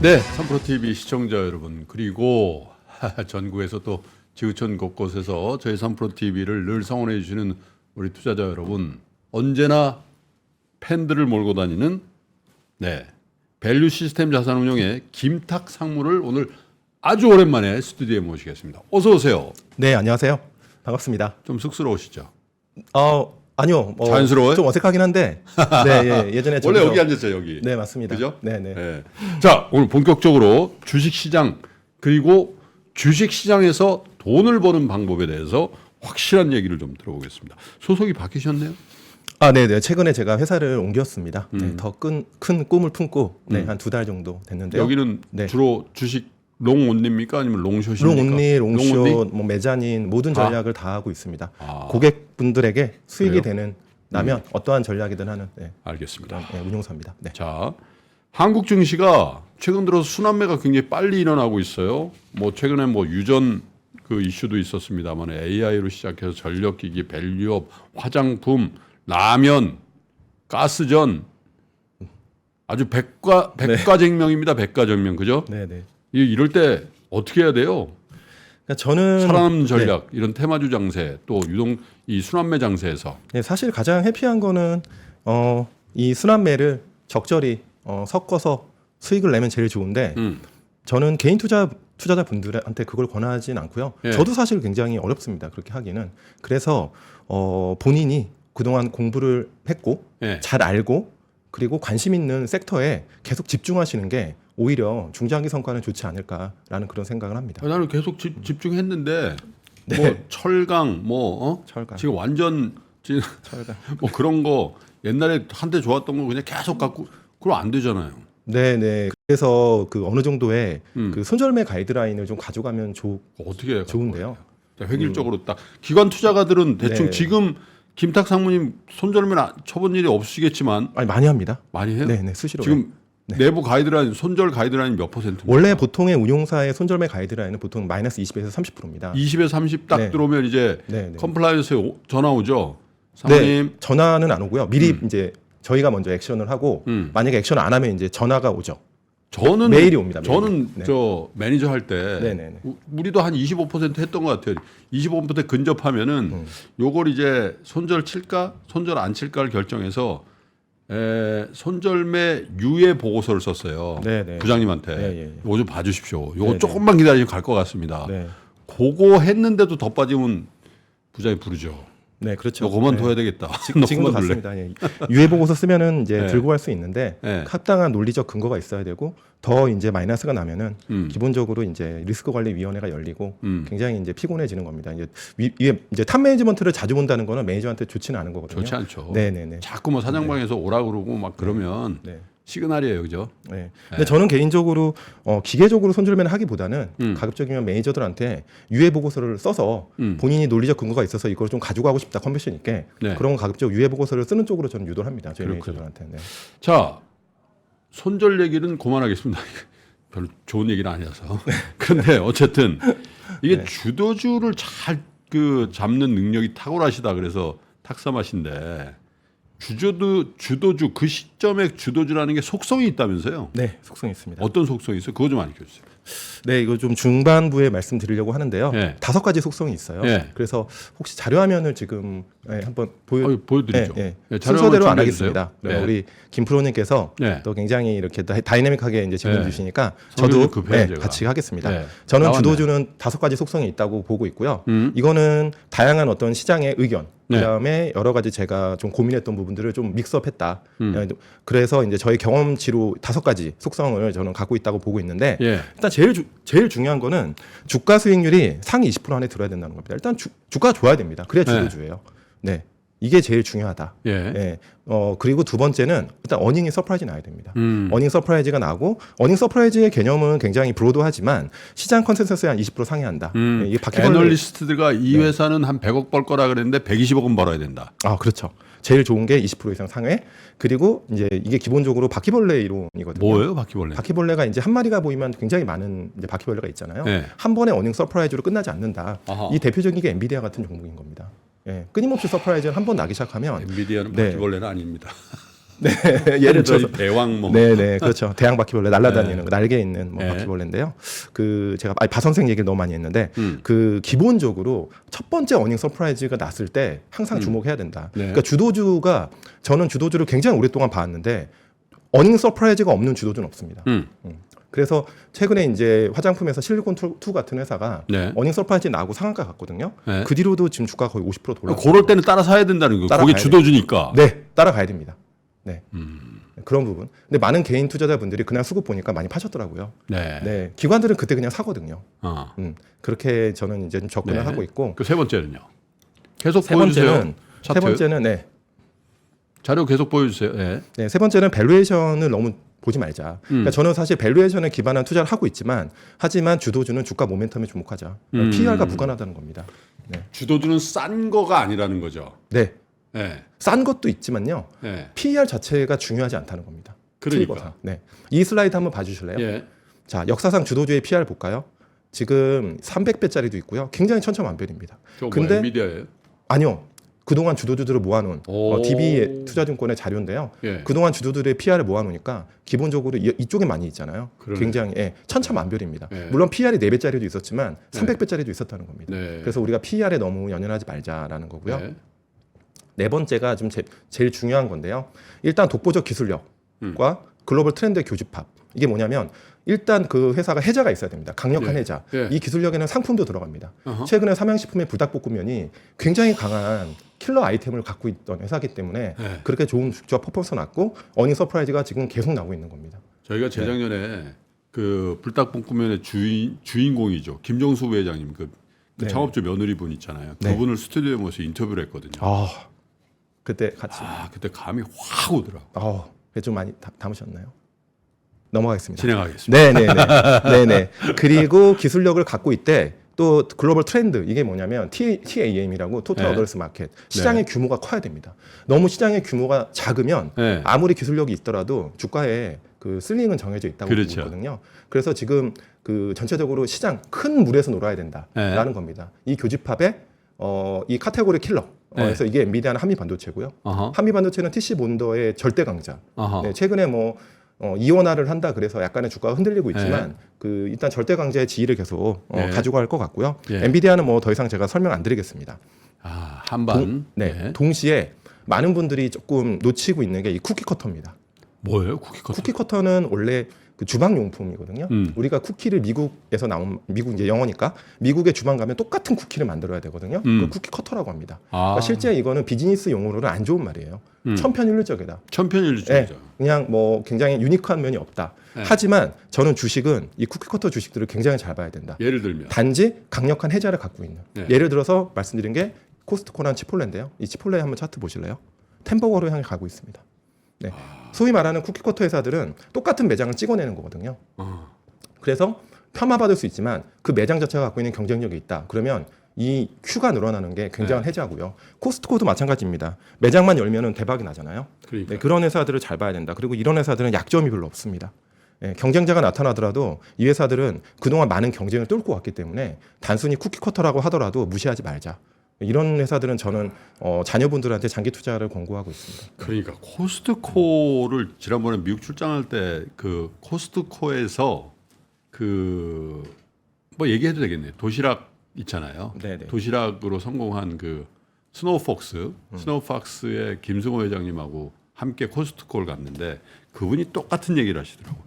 네, 3프로TV 시청자 여러분, 그리고 전국에서 또 지구촌 곳곳에서 저희 3프로TV를 늘 성원해 주시는 우리 투자자 여러분, 언제나 팬들을 몰고 다니는 밸류 시스템 자산운용의 김탁 상무를 오늘 아주 오랜만에 스튜디오에 모시겠습니다. 어서 오세요. 네, 안녕하세요. 반갑습니다. 좀 쑥스러우시죠? 아니요. 자연스러워요? 좀 어색하긴 한데. 네, 예전에 원래 저기서- 여기 앉았죠, 여기. 네, 맞습니다. 그죠? 네, 네. 네. 자, 오늘 본격적으로 주식시장 그리고 주식시장에서 돈을 버는 방법에 대해서 확실한 얘기를 좀 들어보겠습니다. 소속이 바뀌셨네요? 네, 네. 최근에 제가 회사를 옮겼습니다. 네, 더 큰 꿈을 품고 한 2달 정도 됐는데요. 여기는 네. 주로 주식 롱온리입니까 아니면 롱숏입니까? 롱온리, 롱숏, 롱온리? 뭐 메자닌 모든 전략을 다 하고 있습니다. 아. 고객분들에게 수익이 그래요? 되는 라면 어떠한 전략이든 하는 알겠습니다. 그런 운용사입니다. 네. 자, 한국 증시가 최근 들어서 순환매가 굉장히 빨리 일어나고 있어요. 뭐 최근에 뭐 유전 그 이슈도 있었습니다만 AI로 시작해서 전력기기, 밸류업, 화장품, 라면, 가스전 아주 백과쟁명입니다. 백과쟁명, 그죠? 네, 네. 이럴 때 어떻게 해야 돼요? 그러니까 저는 살아남는 전략, 이런 테마주 장세, 또 유동 이 순환매 장세에서 네, 사실 가장 해피한 거는 이 순환매를 적절히 섞어서 수익을 내면 제일 좋은데 저는 개인 투자자 분들한테 그걸 권하진 않고요. 예. 저도 사실 굉장히 어렵습니다. 그렇게 하기는. 그래서 본인이 그동안 공부를 했고 예. 잘 알고 그리고 관심 있는 섹터에 계속 집중하시는 게 오히려 중장기 성과는 좋지 않을까라는 그런 생각을 합니다. 나는 계속 집중했는데 네. 뭐 철강 철강. 지금 완전 지금 철강. 뭐 그런 거 옛날에 한때 좋았던 거 그냥 계속 갖고 그럼 안 되잖아요. 네. 그래서 그 어느 정도의 음. 그 손절매 가이드라인을 좀 가져가면 어떻게 해요? 좋은데요. 자, 획일적으로 딱 기관 투자가들은 대충 네. 지금 김탁 상무님 손절면 쳐본 일이 없으시겠지만 아니 많이 합니다. 많이 해요? 네, 수시로. 지금 내부 가이드라인 손절 가이드라인 몇 퍼센트? 원래 보통의 운용사의 손절매 가이드라인은 보통 마이너스 20에서 30%입니다. 20에 30 딱 네. 들어오면 이제 네. 컴플라이언스에 전화 오죠. 네, 사모님 전화는 안 오고요. 미리 이제 저희가 먼저 액션을 하고 만약에 액션을 안 하면 이제 전화가 오죠. 저는 메일이 옵니다. 메일이. 저는 네. 저 매니저 할 때 네네네. 우리도 한 25% 했던 것 같아요. 25% 근접하면은 요걸 이제 손절 칠까 손절 안 칠까를 결정해서 손절매 유예 보고서를 썼어요. 네네. 부장님한테 예. 요거 좀 봐주십시오. 요거 네네. 조금만 기다리면 갈 것 같습니다. 네. 그거 했는데도 더 빠지면 부장이 부르죠. 네, 그렇죠. 너 그만둬야 되겠다. 너 지금도 그만둘래. 같습니다. 예. 유예 보고서 쓰면은 이제 네. 들고 갈 수 있는데 네. 합당한 논리적 근거가 있어야 되고 더 이제 마이너스가 나면은 기본적으로 이제 리스크관리위원회가 열리고 굉장히 이제 피곤해지는 겁니다. 이제 위에 이제 탑 매니지먼트를 자주 본다는 거는 매니저한테 좋지는 않은 거거든요. 좋지 않죠. 네네네. 자꾸 뭐 사장방에서 오라 그러고 막 그러면 네. 시그널이에요, 그죠? 네. 근데 저는 개인적으로 기계적으로 손절매를 하기보다는 가급적이면 매니저들한테 유예 보고서를 써서 본인이 논리적 근거가 있어서 이걸 좀 가지고 가고 싶다 컨비션 있게 네. 그런 가급적 유예 보고서를 쓰는 쪽으로 저는 유도를 합니다. 저희 그렇군요. 매니저들한테. 네. 자, 손절 얘기는 그만하겠습니다. 별로 좋은 얘기는 아니라서. 그런데 어쨌든 이게 네. 주도주를 잘 잡는 능력이 탁월하시다 그래서 탁삼하신데 주도주 그 시점에 주도주라는 게 속성이 있다면서요? 네, 속성이 있습니다. 어떤 속성이 있어요? 그거 좀 알려주세요. 네, 이거 좀 중반부에 말씀드리려고 하는데요. 네. 5가지 속성이 있어요. 네. 그래서 혹시 자료화면을 지금 한번 보여드리죠. 네. 네, 자료 순서대로 한번 안 준비해 하겠습니다. 주세요. 네. 우리 김 프로님께서 네. 또 굉장히 이렇게 다이내믹하게 이제 질문 네. 주시니까 성격이 저도 급해요, 제가. 같이 하겠습니다. 네. 저는 나왔네. 주도주는 5가지 속성이 있다고 보고 있고요. 이거는 다양한 어떤 시장의 의견, 네. 그다음에 여러 가지 제가 좀 고민했던 부분들을 좀 믹스업했다. 그래서 이제 저희 경험치로 5가지 속성을 저는 갖고 있다고 보고 있는데 예. 일단 제일 중요한 거는 주가 수익률이 상위 20% 안에 들어야 된다는 겁니다. 일단 주가가 좋아야 됩니다. 그래야 주도주예요. 네. 이게 제일 중요하다. 예. 예. 그리고 두 번째는 일단 어닝이 서프라이즈 나야 됩니다. 어닝 서프라이즈가 나고 어닝 서프라이즈의 개념은 굉장히 브로드하지만 시장 컨센서스에 한 20% 상회한다. 예, 이게 바퀴벌레. 애널리스트들과 이 회사는 한 100억 벌 거라 그랬는데 120억은 벌어야 된다. 아, 그렇죠. 제일 좋은 게 20% 이상 상회. 그리고 이제 이게 기본적으로 바퀴벌레 이론이거든요. 뭐예요, 바퀴벌레? 바퀴벌레가 이제 한 마리가 보이면 굉장히 많은 이제 바퀴벌레가 있잖아요. 네. 한 번에 어닝 서프라이즈로 끝나지 않는다. 아하. 이 대표적인 게 엔비디아 같은 종목인 겁니다. 예, 끊임없이 서프라이즈를 한 번 나기 시작하면 엔비디아는 네. 바퀴벌레는 아닙니다. 예를 들어서 저희 대왕 뭐. 네네 그렇죠. 대양 바퀴벌레 날아다니는 네. 거, 날개 있는 뭐 네. 바퀴벌레인데요. 그 제가 바 선생 얘기를 너무 많이 했는데 그 기본적으로 첫 번째 어닝 서프라이즈가 났을 때 항상 주목해야 된다. 네. 그러니까 주도주가 저는 주도주를 굉장히 오랫동안 봐왔는데 어닝 서프라이즈가 없는 주도주는 없습니다. 그래서 최근에 이제 화장품에서 실리콘2 같은 회사가 네. 어닝 서프라이즈 나고 상한가 갔거든요. 네. 그 뒤로도 지금 주가 거의 50% 돌아. 그럴 때는 따라 사야 된다는 거예요. 따라가야 거기 주도주니까. 네, 따라가야 됩니다. 네. 그런 부분. 근데 많은 개인 투자자분들이 그날 수급 보니까 많이 파셨더라고요. 네. 네. 기관들은 그때 그냥 사거든요. 어. 그렇게 저는 이제 좀 접근을 네. 하고 있고. 그 세 번째는요. 계속 세 보여주세요. 번째는 차트. 세 번째는 네. 자료 계속 보여주세요. 네. 네, 세 번째는 밸류에이션을 너무 보지 말자. 그러니까 저는 사실 밸류에이션에 기반한 투자를 하고 있지만 하지만 주도주는 주가 모멘텀에 주목하자. PER가 무관하다는 겁니다. 네. 주도주는 싼 거가 아니라는 거죠. 네. 네. 싼 것도 있지만요. 네. PER 자체가 중요하지 않다는 겁니다. 그러니까. 트리거상. 네. 이 슬라이드 한번 봐주실래요? 예. 자, 역사상 주도주의 PER 볼까요? 지금 300배짜리도 있고요. 굉장히 천차만별입니다. 저 근데 뭐 엔비디아예요? 아니요. 그동안 주도주들을 모아놓은 오. DB 투자증권의 자료인데요. 예. 그동안 주도들의 PR을 모아놓으니까 기본적으로 이쪽에 많이 있잖아요. 그러네. 굉장히 천차만별입니다. 예. 물론 PR이 4배짜리도 있었지만 300배짜리도 있었다는 겁니다. 네. 그래서 우리가 PR에 너무 연연하지 말자라는 거고요. 네. 네 번째가 좀 제일 중요한 건데요. 일단 독보적 기술력과 글로벌 트렌드의 교집합. 이게 뭐냐면 일단 그 회사가 해자가 있어야 됩니다. 강력한 예. 해자. 예. 이 기술력에는 상품도 들어갑니다. 어허. 최근에 삼양식품의 불닭볶음면이 굉장히 강한 킬러 아이템을 갖고 있던 회사이기 때문에 예. 그렇게 좋은 주가 퍼포먼스 났고 어닝 서프라이즈가 지금 계속 나오고 있는 겁니다. 저희가 재작년에 그 불닭볶음면의 주인공이죠. 김정수 부회장님 그 네. 창업주 며느리분 있잖아요. 네. 그분을 스튜디오에 모셔서 인터뷰를 했거든요. 그때 같이. 그때 감이 확 오더라고. 좀 많이 담으셨나요? 넘어가겠습니다. 진행하겠습니다. 네네. 그리고 기술력을 갖고 있대. 또 글로벌 트렌드 이게 뭐냐면 TAM이라고 토탈 네. 어더레스 마켓 시장의 규모가 커야 됩니다. 너무 시장의 규모가 작으면 네. 아무리 기술력이 있더라도 주가에 그 슬링은 정해져 있다고 그렇죠. 보고 있거든요. 그래서 지금 그 전체적으로 시장 큰 물에서 놀아야 된다라는 네. 겁니다. 이 교집합에 이 카테고리 킬러. 네. 그래서 이게 엔비디아는 한미 반도체고요. 어허. 한미 반도체는 TC 몬더의 절대 강자. 어허. 네, 최근에 뭐 이원화를 한다 그래서 약간의 주가가 흔들리고 있지만 그 일단 절대 강자의 지위를 계속 네. 가지고 갈 것 같고요. 예. 엔비디아는 뭐 더 이상 제가 설명 안 드리겠습니다. 한반. 네. 동시에 많은 분들이 조금 놓치고 있는 게 이 쿠키 커터입니다. 뭐예요? 쿠키커터. 쿠키 커터는 원래 그 주방 용품이거든요. 우리가 쿠키를 미국에서 나온 미국 이제 영어니까 미국의 주방 가면 똑같은 쿠키를 만들어야 되거든요. 그걸 쿠키 커터라고 합니다. 그러니까 실제 이거는 비즈니스 용어로는 안 좋은 말이에요. 천편일률적이다. 천편일률적이죠. 그냥 뭐 굉장히 유니크한 면이 없다. 네. 하지만 저는 주식은 이 쿠키 커터 주식들을 굉장히 잘 봐야 된다. 예를 들면 단지 강력한 해자를 갖고 있는. 네. 예를 들어서 말씀드린 게 코스트코랑 치폴레인데요. 이 치폴레 한번 차트 보실래요? 햄버거로 향해 가고 있습니다. 네. 소위 말하는 쿠키 커터 회사들은 똑같은 매장을 찍어내는 거거든요. 그래서 폄하받을 수 있지만 그 매장 자체가 갖고 있는 경쟁력이 있다. 그러면 이 큐가 늘어나는 게 굉장한 해자고요. 코스트코도 마찬가지입니다. 매장만 열면은 대박이 나잖아요. 그러니까. 네, 그런 회사들을 잘 봐야 된다. 그리고 이런 회사들은 약점이 별로 없습니다. 네, 경쟁자가 나타나더라도 이 회사들은 그동안 많은 경쟁을 뚫고 왔기 때문에 단순히 쿠키 커터라고 하더라도 무시하지 말자. 이런 회사들은 저는 자녀분들한테 장기 투자를 권고하고 있습니다. 그러니까 코스트코를 지난번에 미국 출장할 때 그 코스트코에서 그 뭐 얘기해도 되겠네요. 도시락 있잖아요. 네네. 도시락으로 성공한 그 스노우팍스의 김승호 회장님하고 함께 코스트코를 갔는데 그분이 똑같은 얘기를 하시더라고요.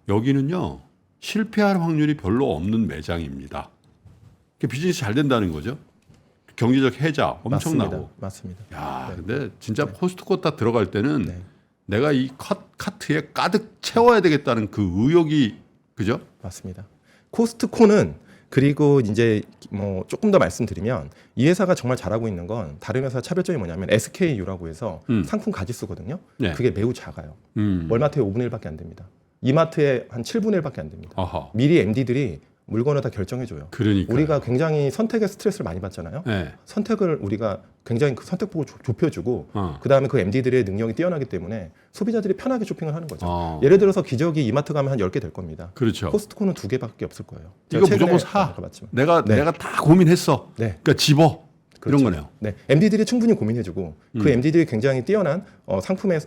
여기는요 실패할 확률이 별로 없는 매장입니다. 비즈니스 잘 된다는 거죠. 경제적 해자 엄청나고. 맞습니다. 야, 근데 진짜 코스트코 딱 들어갈 때는 네. 내가 이 카트에 가득 채워야 되겠다는 그 의욕이 그죠? 맞습니다. 코스트코는 그리고 이제 뭐 조금 더 말씀드리면 이 회사가 정말 잘하고 있는 건 다른 회사 차별점이 뭐냐면 SKU라고 해서 상품 가짓수거든요. 네. 그게 매우 작아요. 월마트에 5분의 1밖에 안 됩니다. 이마트에 한 7분의 1밖에 안 됩니다. 아하. 미리 MD들이 물건을 다 결정해줘요. 그러니까 우리가 굉장히 선택의 스트레스를 많이 받잖아요. 네. 선택을 우리가 굉장히 그 선택폭을 좁혀주고 그다음에 그 MD들의 능력이 뛰어나기 때문에 소비자들이 편하게 쇼핑을 하는 거죠. 예를 들어서 기저귀 이마트 가면 한 10개 될 겁니다. 그렇죠. 코스트코는 2개밖에 없을 거예요. 이거 제가 무조건 최근에 사. 가봤지만. 내가 다 고민했어. 네. 그러니까 집어. 이런 거네요. 네, MD들이 충분히 고민해주고 그 MD들이 굉장히 뛰어난 상품의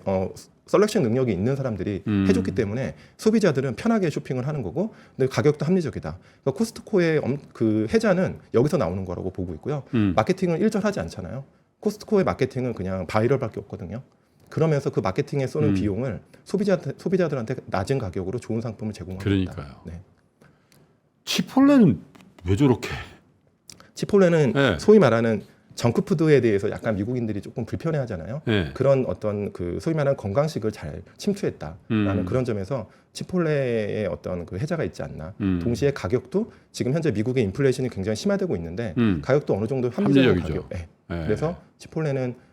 셀렉션 능력이 있는 사람들이 해줬기 때문에 소비자들은 편하게 쇼핑을 하는 거고, 근데 가격도 합리적이다. 그러니까 코스트코의 그 해자는 여기서 나오는 거라고 보고 있고요. 마케팅을 일절하지 않잖아요. 코스트코의 마케팅은 그냥 바이럴밖에 없거든요. 그러면서 그 마케팅에 쏘는 비용을 소비자들한테 낮은 가격으로 좋은 상품을 제공합니다. 그러니까요. 네. 치폴레는 왜 저렇게? 치폴레는 네. 소위 말하는 정크푸드에 대해서 약간 미국인들이 조금 불편해하잖아요. 네. 그런 어떤 그 소위 말하는 건강식을 잘 침투했다라는 그런 점에서 치폴레의 어떤 그 혜자가 있지 않나. 동시에 가격도 지금 현재 미국의 인플레이션이 굉장히 심화되고 있는데 가격도 어느 정도 합리적인 합리적이죠. 가격. 네. 네. 그래서 치폴레는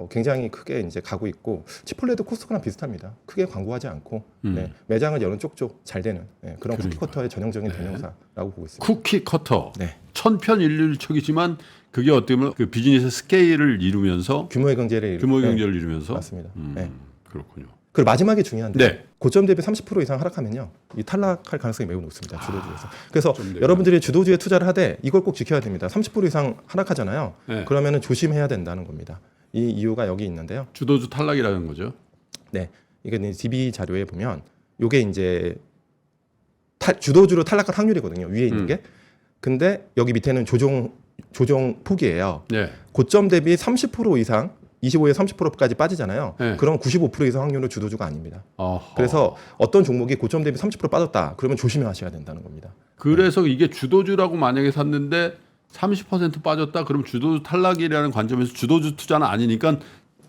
굉장히 크게 이제 가고 있고, 치폴레도 코스트코랑 비슷합니다. 크게 광고하지 않고 네, 매장을 여는 쪽쪽 잘 되는 그런 쿠키커터의 전형적인 대명사라고 보고 있습니다. 쿠키 커터. 네. 천편일률적이지만 그게 어떻게 보면 그 비즈니스 스케일을 이루면서 규모의 경제를 이루면서 맞습니다. 네. 그렇군요. 그리고 마지막에 중요한데 네. 고점 대비 30% 이상 하락하면요, 이 탈락할 가능성이 매우 높습니다. 주도주에서. 그래서 좀 여러분들이 주도주에 투자를 하되 이걸 꼭 지켜야 됩니다. 30% 이상 하락하잖아요. 네. 그러면은 조심해야 된다는 겁니다. 이 이유가 여기 있는데요. 주도주 탈락이라는 거죠. 네, 이게 DB 자료에 보면 이게 이제 주도주로 탈락할 확률이거든요. 위에 있는 게. 근데 여기 밑에는 조정 폭이에요. 네. 고점 대비 30% 이상, 25에서 30%까지 빠지잖아요. 네. 그럼 95% 이상 확률로 주도주가 아닙니다. 어허. 그래서 어떤 종목이 고점 대비 30% 빠졌다, 그러면 조심하셔야 된다는 겁니다. 그래서 이게 주도주라고 만약에 샀는데 30% 빠졌다, 그럼 주도주 탈락이라는 관점에서 주도주 투자는 아니니까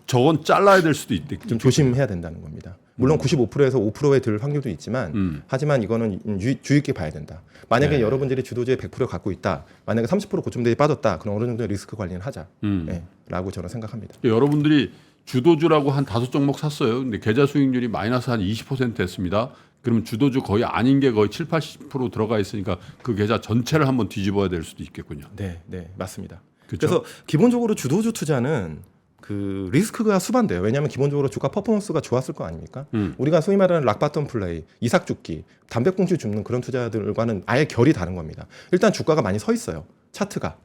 저건 잘라야 될 수도 있대. 좀 조심해야 된다는 겁니다. 물론 95%에서 5%에 들 확률도 있지만 하지만 이거는 주의 있게 봐야 된다. 만약에 네. 여러분들이 주도주의 100% 갖고 있다, 만약에 30% 고점 대비 빠졌다, 그럼 어느 정도의 리스크 관리는 하자. 네, 라고 저는 생각합니다. 여러분들이 주도주라고 한 5종목 샀어요. 근데 계좌 수익률이 마이너스 한 20% 했습니다. 그러면 주도주 거의 아닌 게 거의 70-80% 들어가 있으니까 그 계좌 전체를 한번 뒤집어야 될 수도 있겠군요. 네, 네, 맞습니다. 그쵸? 그래서 기본적으로 주도주 투자는 그 리스크가 수반돼요. 왜냐하면 기본적으로 주가 퍼포먼스가 좋았을 거 아닙니까? 우리가 소위 말하는 락바텀 플레이, 이삭 죽기, 담배꽁초 줍는 그런 투자들과는 아예 결이 다른 겁니다. 일단 주가가 많이 서 있어요. 차트가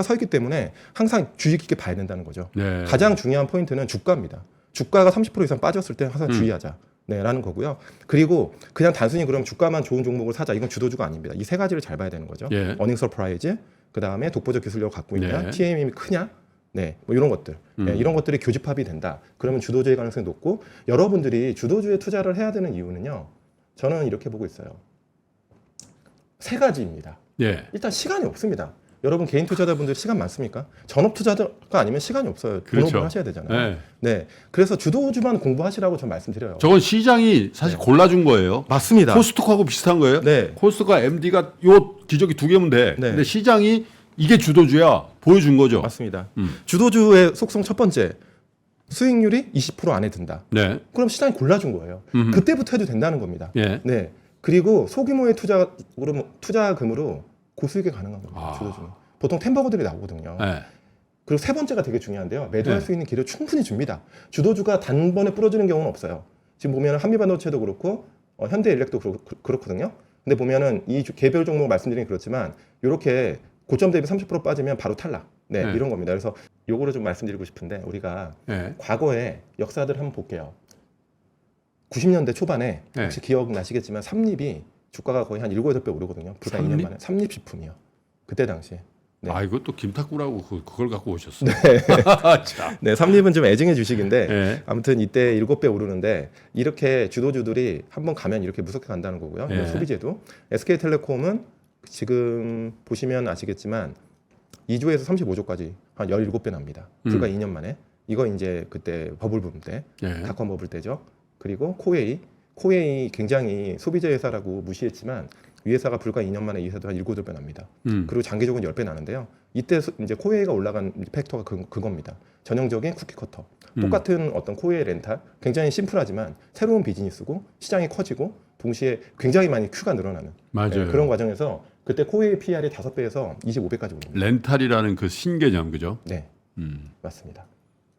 서 있기 때문에 항상 주의 깊게 봐야 된다는 거죠. 네. 가장 중요한 포인트는 주가입니다. 주가가 30% 이상 빠졌을 때 항상 주의하자. 네, 라는 거고요. 그리고 그냥 단순히 그럼 주가만 좋은 종목을 사자, 이건 주도주가 아닙니다. 이 세 가지를 잘 봐야 되는 거죠. 예. 어닝 서프라이즈, 그 다음에 독보적 기술력을 갖고 있냐, 네. TMM이 크냐, 네, 뭐 이런 것들, 네, 이런 것들이 교집합이 된다. 그러면 주도주의 가능성이 높고, 여러분들이 주도주에 투자를 해야 되는 이유는요, 저는 이렇게 보고 있어요. 세 가지입니다. 예. 일단 시간이 없습니다. 여러분 개인 투자자분들 시간 많습니까? 전업 투자자가 아니면 시간이 없어요. 그렇죠. 본업을 하셔야 되잖아요. 네. 네, 그래서 주도주만 공부하시라고 전 말씀드려요. 저건 시장이 사실 골라준 거예요. 맞습니다. 코스트코하고 비슷한 거예요. 네. 코스트코가 MD가 요 기저귀 2개면 돼. 네. 근데 시장이 이게 주도주야 보여준 거죠. 맞습니다. 주도주의 속성 첫 번째, 수익률이 20% 안에 든다. 네. 그럼 시장이 골라준 거예요. 그때부터 해도 된다는 겁니다. 예. 네. 그리고 소규모의 투자금으로 고수익에 가능한 겁니다. 주도주는. 보통 템버거들이 나오거든요. 네. 그리고 세 번째가 되게 중요한데요. 매도할 네. 수 있는 길을 충분히 줍니다. 주도주가 단번에 부러지는 경우는 없어요. 지금 보면 한미반도체도 그렇고 현대일렉도 그렇거든요. 근데 보면은 이 개별 종목 말씀드리긴 그렇지만 이렇게 고점 대비 30% 빠지면 바로 탈락. 네, 네. 이런 겁니다. 그래서 요거를 좀 말씀드리고 싶은데, 우리가 네. 과거의 역사들 한번 볼게요. 90년대 초반에 네. 혹시 기억나시겠지만 삼립이 주가가 거의 한 7, 8배 오르거든요. 불과 2년 만에. 삼립식품이요. 그때 당시에. 네. 아, 이거 또 김탁구라고 그걸 갖고 오셨어요. 자. 네, 삼립은 좀 애증의 주식인데 네. 아무튼 이때 7배 오르는데, 이렇게 주도주들이 한번 가면 이렇게 무섭게 간다는 거고요. 네. 소비재도. SK텔레콤은 지금 보시면 아시겠지만 2조에서 35조까지 한 17배 납니다. 불과 2년 만에. 이거 이제 그때 버블붐 때, 네. 닷컴 버블 때죠. 그리고 코웨이 굉장히 소비재 회사라고 무시했지만 이 회사가 불과 2년 만에 이 회사도 한 7, 8배 납니다. 그리고 장기적으로 10배 나는데요. 이때 이제 코웨이가 올라간 팩터가 그겁니다. 전형적인 쿠키 커터. 똑같은 어떤 코웨이 렌탈, 굉장히 심플하지만 새로운 비즈니스고 시장이 커지고 동시에 굉장히 많이 큐가 늘어나는 맞아요. 네, 그런 과정에서 그때 코웨이 PR이 5배에서 25배까지 오릅니다. 렌탈이라는 그 신개념, 그죠? 네, 맞습니다.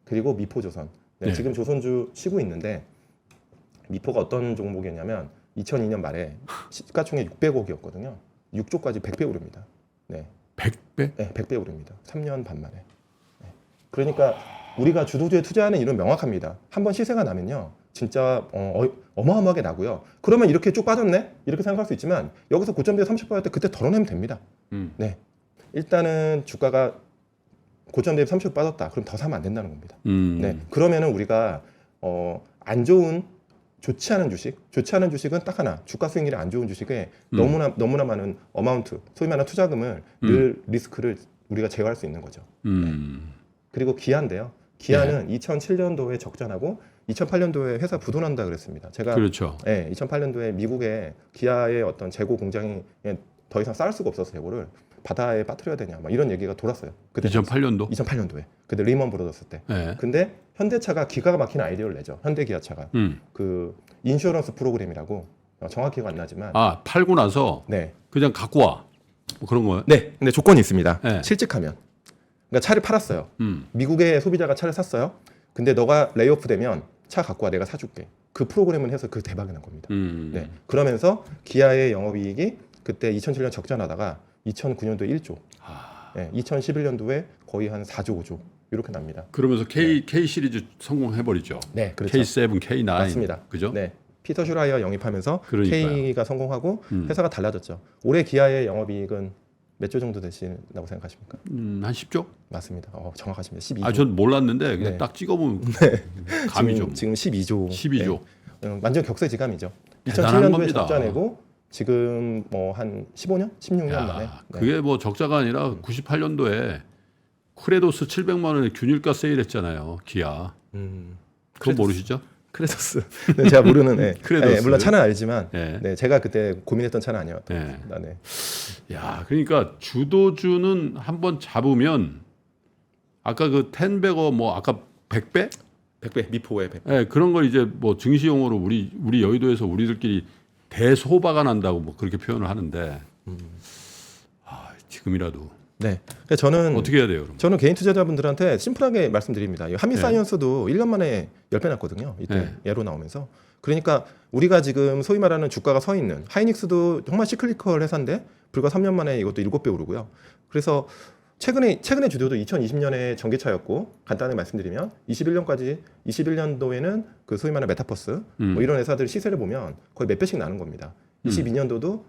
그리고 미포조선. 네, 네. 지금 조선주 쉬고 있는데, 미포가 어떤 종목이었냐면 2002년 말에 시가총액 600억이었거든요. 6조까지 100배 오릅니다. 네. 100배? 네, 100배 오릅니다. 3년 반 만에. 그러니까 우리가 주도주에 투자하는 이유는 명확합니다. 한번 시세가 나면요. 진짜 어마어마하게 나고요. 그러면 이렇게 쭉 빠졌네? 이렇게 생각할 수 있지만 여기서 고점 대비 30% 할 때 그때 덜어내면 됩니다. 네. 일단은 주가가 고점 대비 30% 빠졌다. 그럼 더 사면 안 된다는 겁니다. 네. 그러면은 우리가 안 좋은 좋지 않은 주식은 딱 하나. 주가 수익률이 안 좋은 주식에 너무나 많은 어마운트, 소위 말하는 투자금을 늘 리스크를 우리가 제어할 수 있는 거죠. 네. 그리고 기아인데요. 기아는 2007년도에 적전하고 2008년도에 회사 부도난다 그랬습니다. 제가 그렇죠. 2008년도에 미국의 기아의 어떤 재고 공장이 더 이상 쌓을 수가 없어서 재고를 바다에 빠뜨려야 되냐 막 이런 얘기가 돌았어요. 그때 2008년도? 2008년도에. 그때 리먼 브로더스 때. 네. 근데 현대차가 기가 막힌 아이디어를 내죠. 현대기아차가. 그 인슈어런스 프로그램이라고 정확히가 안 나지만 팔고 나서 네. 그냥 갖고 와. 뭐 그런 거예요? 네. 근데 조건이 있습니다. 네. 실직하면. 그러니까 차를 팔았어요. 미국의 소비자가 차를 샀어요. 근데 너가 레이오프 되면 차 갖고 와 내가 사줄게. 그 프로그램을 해서 그 대박이 난 겁니다. 네. 그러면서 기아의 영업이익이 그때 2007년 적자나다가 2009년도에 1조, 네. 2011년도에 거의 한 4조, 5조 이렇게 납니다. 그러면서 K 시리즈 성공해버리죠. 네, 그렇죠. K7, K9. 맞습니다. 그죠? 네. 피터 슈라이어 영입하면서 그러니까요. K가 성공하고 회사가 달라졌죠. 올해 기아의 영업이익은 몇 조 정도 되신다고 생각하십니까? 한 10조? 맞습니다. 정확하십니다. 12조. 전 몰랐는데 그냥 네. 딱 찍어보면 감이 좀. 지금 12조. 12조. 네. 완전 격세지감이죠. 대단한 2007년도에 겁니다. 적자 내고 지금 뭐 한 15년, 16년 만에. 네. 그게 뭐 적자가 아니라 98년도에 크레도스 700만 원에 균일가 세일했잖아요. 기아. 그거 모르시죠? 크레도스. 네, 제가 모르는. 네. 크레도스. 네, 물론 차는 알지만, 네. 네, 제가 그때 고민했던 차는 아니었던. 네. 네. 야, 그러니까 주도주는 한번 잡으면 아까 그 10배거 뭐 아까 100배? 100배 미포에 100배. 네, 그런 걸 이제 뭐 증시용어로 우리 여의도에서 우리들끼리 대소바가 난다고 뭐 그렇게 표현을 하는데 지금이라도 네. 그러니까 저는 어떻게 해야 돼요, 그럼? 저는 개인 투자자분들한테 심플하게 말씀드립니다. 한미 사이언스도 1년 만에 10배 났거든요. 이때 예로 나오면서. 그러니까 우리가 지금 소위 말하는 주가가 서 있는 하이닉스도 정말 시클리컬 회사인데 불과 3년 만에 이것도 7배 오르고요. 그래서 최근에 주도도 2020년에 전기차였고 간단히 말씀드리면 21년도에는 그 소위 말하는 메타버스 뭐 이런 회사들 시세를 보면 거의 몇 배씩 나는 겁니다. 22년도도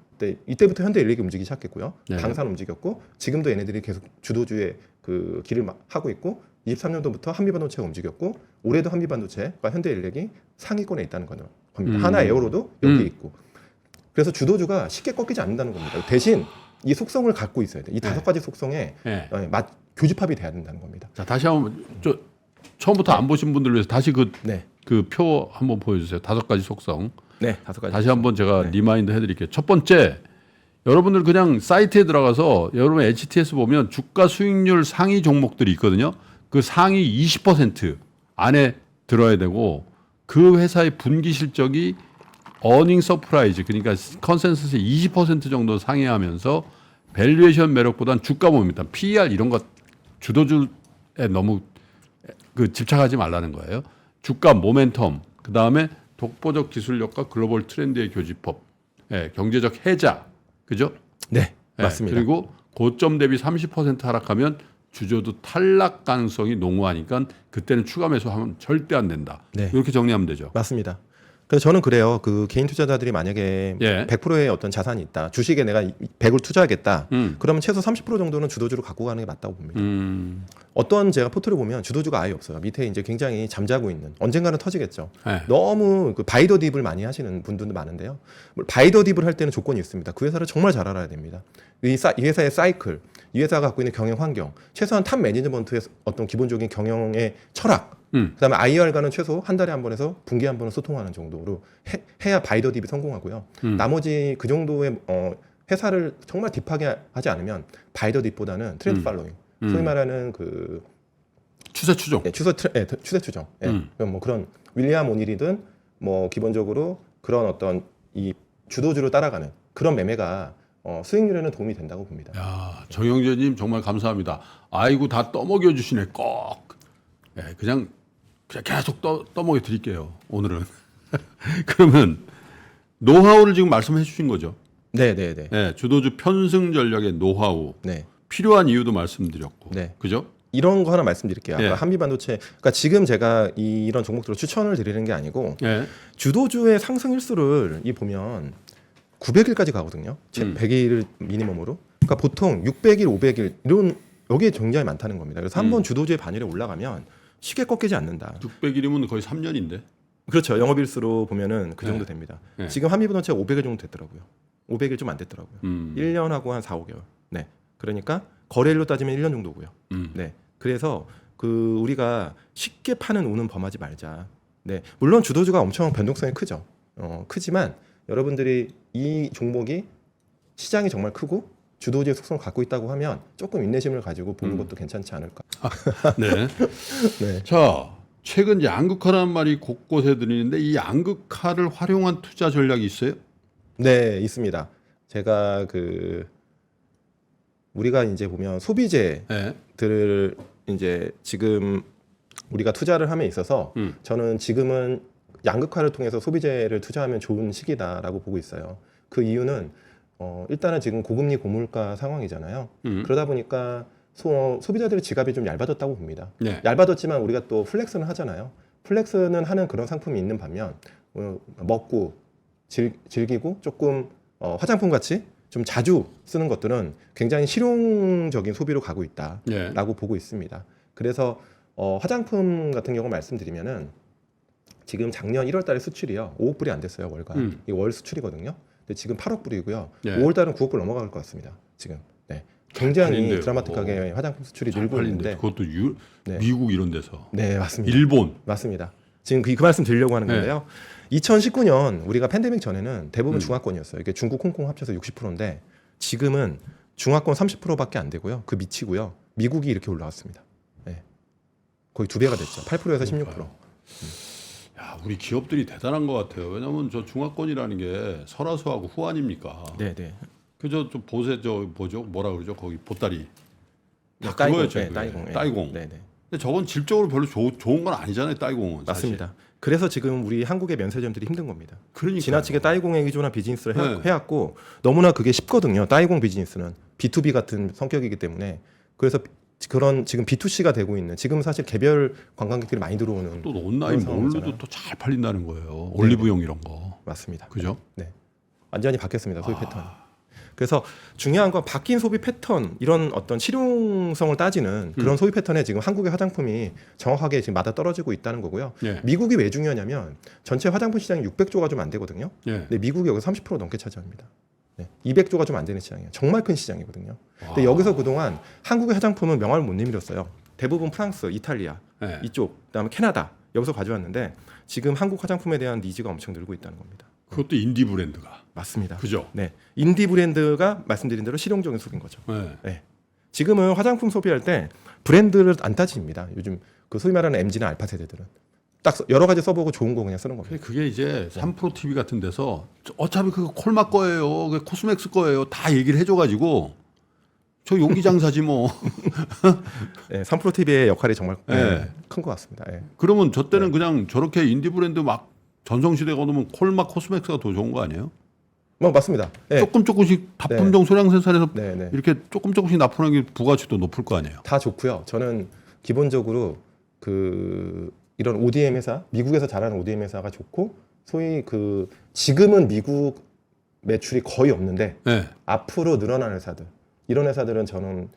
이때부터 현대일렉이 움직이기 시작했고요. 네. 당산 움직였고 지금도 얘네들이 계속 주도주의 그 길을 하고 있고 23년도부터 한미반도체가 움직였고 올해도 한미반도체가 현대일렉이 상위권에 있다는 겁니다. 하나 에어로도 여기 있고 그래서 주도주가 쉽게 꺾이지 않는다는 겁니다. 대신 이 속성을 갖고 있어야 돼. 이 5가지 속성에 교집합이 돼야 된다는 겁니다. 자, 다시 한번 처음부터 안 보신 분들을 위해서 다시 그 표 한번 보여주세요. 5가지 속성. 네, 5가지. 다시 한번 제가 리마인드 해드릴게요. 첫 번째, 여러분들 그냥 사이트에 들어가서 여러분 HTS 보면 주가 수익률 상위 종목들이 있거든요. 그 상위 20% 안에 들어야 되고 그 회사의 분기 실적이 어닝 서프라이즈 그러니까 컨센서스의 20% 정도 상회하면서 밸류에이션 매력보다는 주가 모입니다. PER 이런 것 주도주에 너무 그 집착하지 말라는 거예요. 주가 모멘텀 그다음에 독보적 기술력과 글로벌 트렌드의 교집합, 경제적 해자, 그죠? 네, 맞습니다. 그리고 고점 대비 30% 하락하면 주저도 탈락 가능성이 농후하니까 그때는 추가 매수하면 절대 안 된다. 네. 이렇게 정리하면 되죠. 맞습니다. 그래서 저는 그래요. 그 개인 투자자들이 만약에 100%의 어떤 자산이 있다. 주식에 내가 100을 투자하겠다. 그러면 최소 30% 정도는 주도주로 갖고 가는 게 맞다고 봅니다. 어떤 제가 포트를 보면 주도주가 아예 없어요. 밑에 이제 굉장히 잠자고 있는 언젠가는 터지겠죠. 너무 그 바이더 딥을 많이 하시는 분들도 많은데요. 바이더 딥을 할 때는 조건이 있습니다. 그 회사를 정말 잘 알아야 됩니다. 이 회사의 사이클, 이 회사가 갖고 있는 경영 환경, 최소한 탑 매니지먼트의 어떤 기본적인 경영의 철학, 그다음에 IR과는 최소 한 달에 한 번에서 분기에 한 번은 소통하는 정도로 해야 바이더 딥이 성공하고요. 나머지 그 정도의 회사를 정말 딥하게 하지 않으면 바이더 딥보다는 트렌드 팔로잉, 소위 말하는 그 추세 추종, 추세 추정, 뭐 그런 윌리엄 오닐이든 뭐 기본적으로 그런 어떤 이 주도주로 따라가는 그런 매매가 수익률에는 도움이 된다고 봅니다. 야, 정영재님 정말 감사합니다. 아이고 다 떠먹여 주시네 꼭. 그냥 계속 떠먹여 드릴게요. 오늘은. 그러면 노하우를 지금 말씀해 주신 거죠. 네. 주도주 편승 전략의 노하우. 네. 필요한 이유도 말씀드렸고. 네. 그죠? 이런 거 하나 말씀드릴게요. 아까 예. 한미반도체, 그러니까 지금 제가 이런 종목들을 추천을 드리는 게 아니고 예. 주도주의 상승 일수를 이 보면 900일까지 가거든요. 100일을 미니멈으로. 그러니까 보통 600일, 500일 이런 여기에 굉장히 많다는 겁니다. 그래서 한번 주도주의 반열에 올라가면 쉽게 꺾이지 않는다. 600일이면 거의 3년인데. 그렇죠. 영업일수로 보면은 그 정도 네. 됩니다. 네. 지금 한미반도체 500일 정도 됐더라고요. 500일 좀 안 됐더라고요. 1년하고 한 4, 5개월. 네. 그러니까 거래일로 따지면 1년 정도고요. 네. 그래서 그 우리가 쉽게 파는 우는 범하지 말자. 네. 물론 주도주가 엄청 변동성이 크죠. 크지만 여러분들이 이 종목이 시장이 정말 크고 주도주의 속성을 갖고 있다고 하면 조금 인내심을 가지고 보는 것도 괜찮지 않을까. 네. 네. 자, 최근 양극화라는 말이 곳곳에 들리는데 이 양극화를 활용한 투자 전략이 있어요? 네, 있습니다. 제가 우리가 이제 보면 소비재들을 네. 이제 지금 우리가 투자를 함에 있어서 저는 지금은 양극화를 통해서 소비재를 투자하면 좋은 시기다라고 보고 있어요. 그 이유는 일단은 지금 고금리 고물가 상황이잖아요. 그러다 보니까 소비자들의 지갑이 좀 얇아졌다고 봅니다. 네. 얇아졌지만 우리가 또 플렉스는 하잖아요. 플렉스는 하는 그런 상품이 있는 반면 먹고 즐기고 조금 화장품 같이 좀 자주 쓰는 것들은 굉장히 실용적인 소비로 가고 있다라고 네. 보고 있습니다. 그래서 화장품 같은 경우 말씀드리면은 지금 작년 1월 달에 수출이요. 5억 불이 안 됐어요, 월간. 이게 월 수출이거든요. 근데 지금 8억 불이고요. 네. 5월 달은 9억 불 넘어갈 것 같습니다. 지금. 네. 굉장히 팔린대요. 드라마틱하게 화장품 수출이 늘고 팔린데 있는데 그것도 네. 미국 이런 데서. 네, 맞습니다. 일본. 맞습니다. 지금 그 말씀 드리려고 하는 네. 건데요. 2019년 우리가 팬데믹 전에는 대부분 중화권이었어요. 이게 중국, 홍콩 합쳐서 60%인데 지금은 중화권 30%밖에 안 되고요. 그 밑이고요. 미국이 이렇게 올라왔습니다. 네. 거의 2배가 됐죠. 8%에서 16%. 야, 우리 기업들이 대단한 것 같아요. 왜냐하면 저 중화권이라는 게 설화수하고 후안입니까? 네, 네. 그저 보세 뭐죠? 뭐라 그러죠? 거기 보따리. 네, 그거였죠. 네, 그게. 따이공. 따이공. 네, 네. 근데 저건 질적으로 별로 좋은 건 아니잖아요. 따이공은. 사실. 맞습니다. 그래서 지금 우리 한국의 면세점들이 힘든 겁니다. 그러니까 지나치게 따이공에 의존한 비즈니스를 네. 해왔고 너무나 그게 쉽거든요. 따이공 비즈니스는 B2B 같은 성격이기 때문에 그래서 그런 지금 B2C가 되고 있는 지금 사실 개별 관광객들이 많이 들어오는 또 온라인 그런 몰로도 상황이잖아요. 또 잘 팔린다는 거예요. 올리브영 이런 거. 맞습니다. 그죠? 네. 완전히 바뀌었습니다. 소비 패턴이. 그래서 중요한 건 바뀐 소비 패턴 이런 어떤 실용성을 따지는 그런 소비 패턴에 지금 한국의 화장품이 정확하게 지금 맞아 떨어지고 있다는 거고요. 예. 미국이 왜 중요하냐면 전체 화장품 시장이 600조가 좀 안 되거든요. 예. 근데 미국이 여기서 30% 넘게 차지합니다. 네. 200조가 좀 안 되는 시장이에요. 정말 큰 시장이거든요. 근데 여기서 그동안 한국의 화장품은 명함을 못 내밀었어요. 대부분 프랑스, 이탈리아 예. 이쪽, 그다음에 캐나다 여기서 가져왔는데 지금 한국 화장품에 대한 니즈가 엄청 늘고 있다는 겁니다. 그것도 인디 브랜드가. 맞습니다. 그죠? 네, 인디 브랜드가 말씀드린 대로 실용적인 소비인 거죠. 예. 네. 지금은 화장품 소비할 때 브랜드를 안 따집니다. 요즘 그 소위 말하는 MZ나 알파 세대들은 딱 여러 가지 써보고 좋은 거 그냥 쓰는 겁니다. 그게 이제 3프로 TV 같은 데서 어차피 그거 콜마 거예요, 그 코스맥스 거예요, 다 얘기를 해줘가지고 저 용기 장사지 뭐. 네, 3프로 TV의 역할이 정말 네. 큰 것 같습니다. 네. 그러면 저 때는 그냥 저렇게 인디 브랜드 막 전성시대가 오면 콜마 코스맥스가 더 좋은 거 아니에요? 맞습니다. 네. 조금씩 다품종 소량 생산해서 네, 네. 이렇게 조금씩 납품하는 게 부가치도 높을 거 아니에요? 다 좋고요. 저는 기본적으로 이런 ODM 회사, 미국에서 잘하는 ODM 회사가 좋고 소위 지금은 미국 매출이 거의 없는데 네. 앞으로 늘어날 회사들 이런 회사들은 저는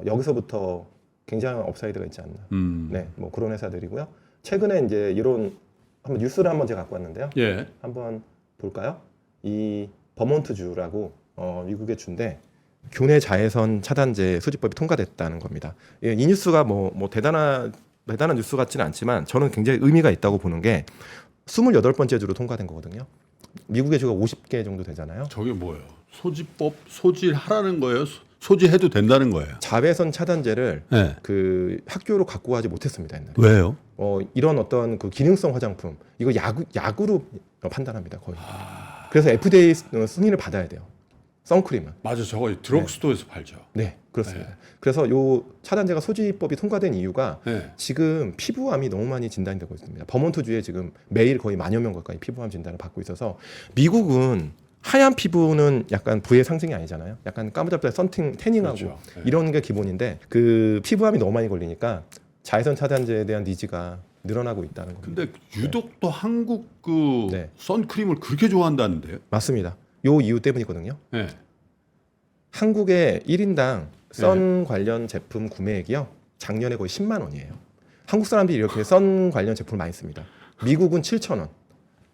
여기서부터 굉장한 업사이드가 있지 않나. 네, 뭐 그런 회사들이고요. 최근에 이제 이런 뉴스를 한번 제가 갖고 왔는데요. 예. 한번 볼까요? 이 버몬트주라고 미국의 주인데 교내 자외선 차단제 수집법이 통과됐다는 겁니다. 예, 이 뉴스가 뭐 대단한 뉴스 같지는 않지만 저는 굉장히 의미가 있다고 보는 게 28번째 주로 통과된 거거든요. 미국의 주가 50개 정도 되잖아요. 저게 뭐예요? 소지법 소지하라는 거예요? 소지해도 된다는 거예요? 자외선 차단제를 네. 학교로 갖고 가지 못했습니다 옛날에. 왜요? 이런 어떤 기능성 화장품 이거 약으로 판단합니다 거의. 그래서 FDA 승인을 받아야 돼요. 선크림은. 맞아, 저거 드럭스토어에서 팔죠. 네, 그렇습니다. 그래서 요 차단제가 소지법이 통과된 이유가 네. 지금 피부암이 너무 많이 진단이 되고 있습니다. 버몬트주에 지금 매일 거의 10,000명 가까이 피부암 진단을 받고 있어서 미국은 하얀 피부는 약간 부의 상징이 아니잖아요. 약간 까무잡잡 선팅 태닝하고 그렇죠. 네. 이런 게 기본인데 그 피부암이 너무 많이 걸리니까 자외선 차단제에 대한 니즈가 늘어나고 있다는 겁니다. 근데 유독 또 한국 그 네. 선크림을 그렇게 좋아한다는데요? 맞습니다. 요 이유 때문이거든요. 네. 한국의 1인당 선 관련 제품 구매액이요. 작년에 거의 10만 원이에요. 한국 사람들이 이렇게 선 관련 제품을 많이 씁니다. 미국은 7,000원,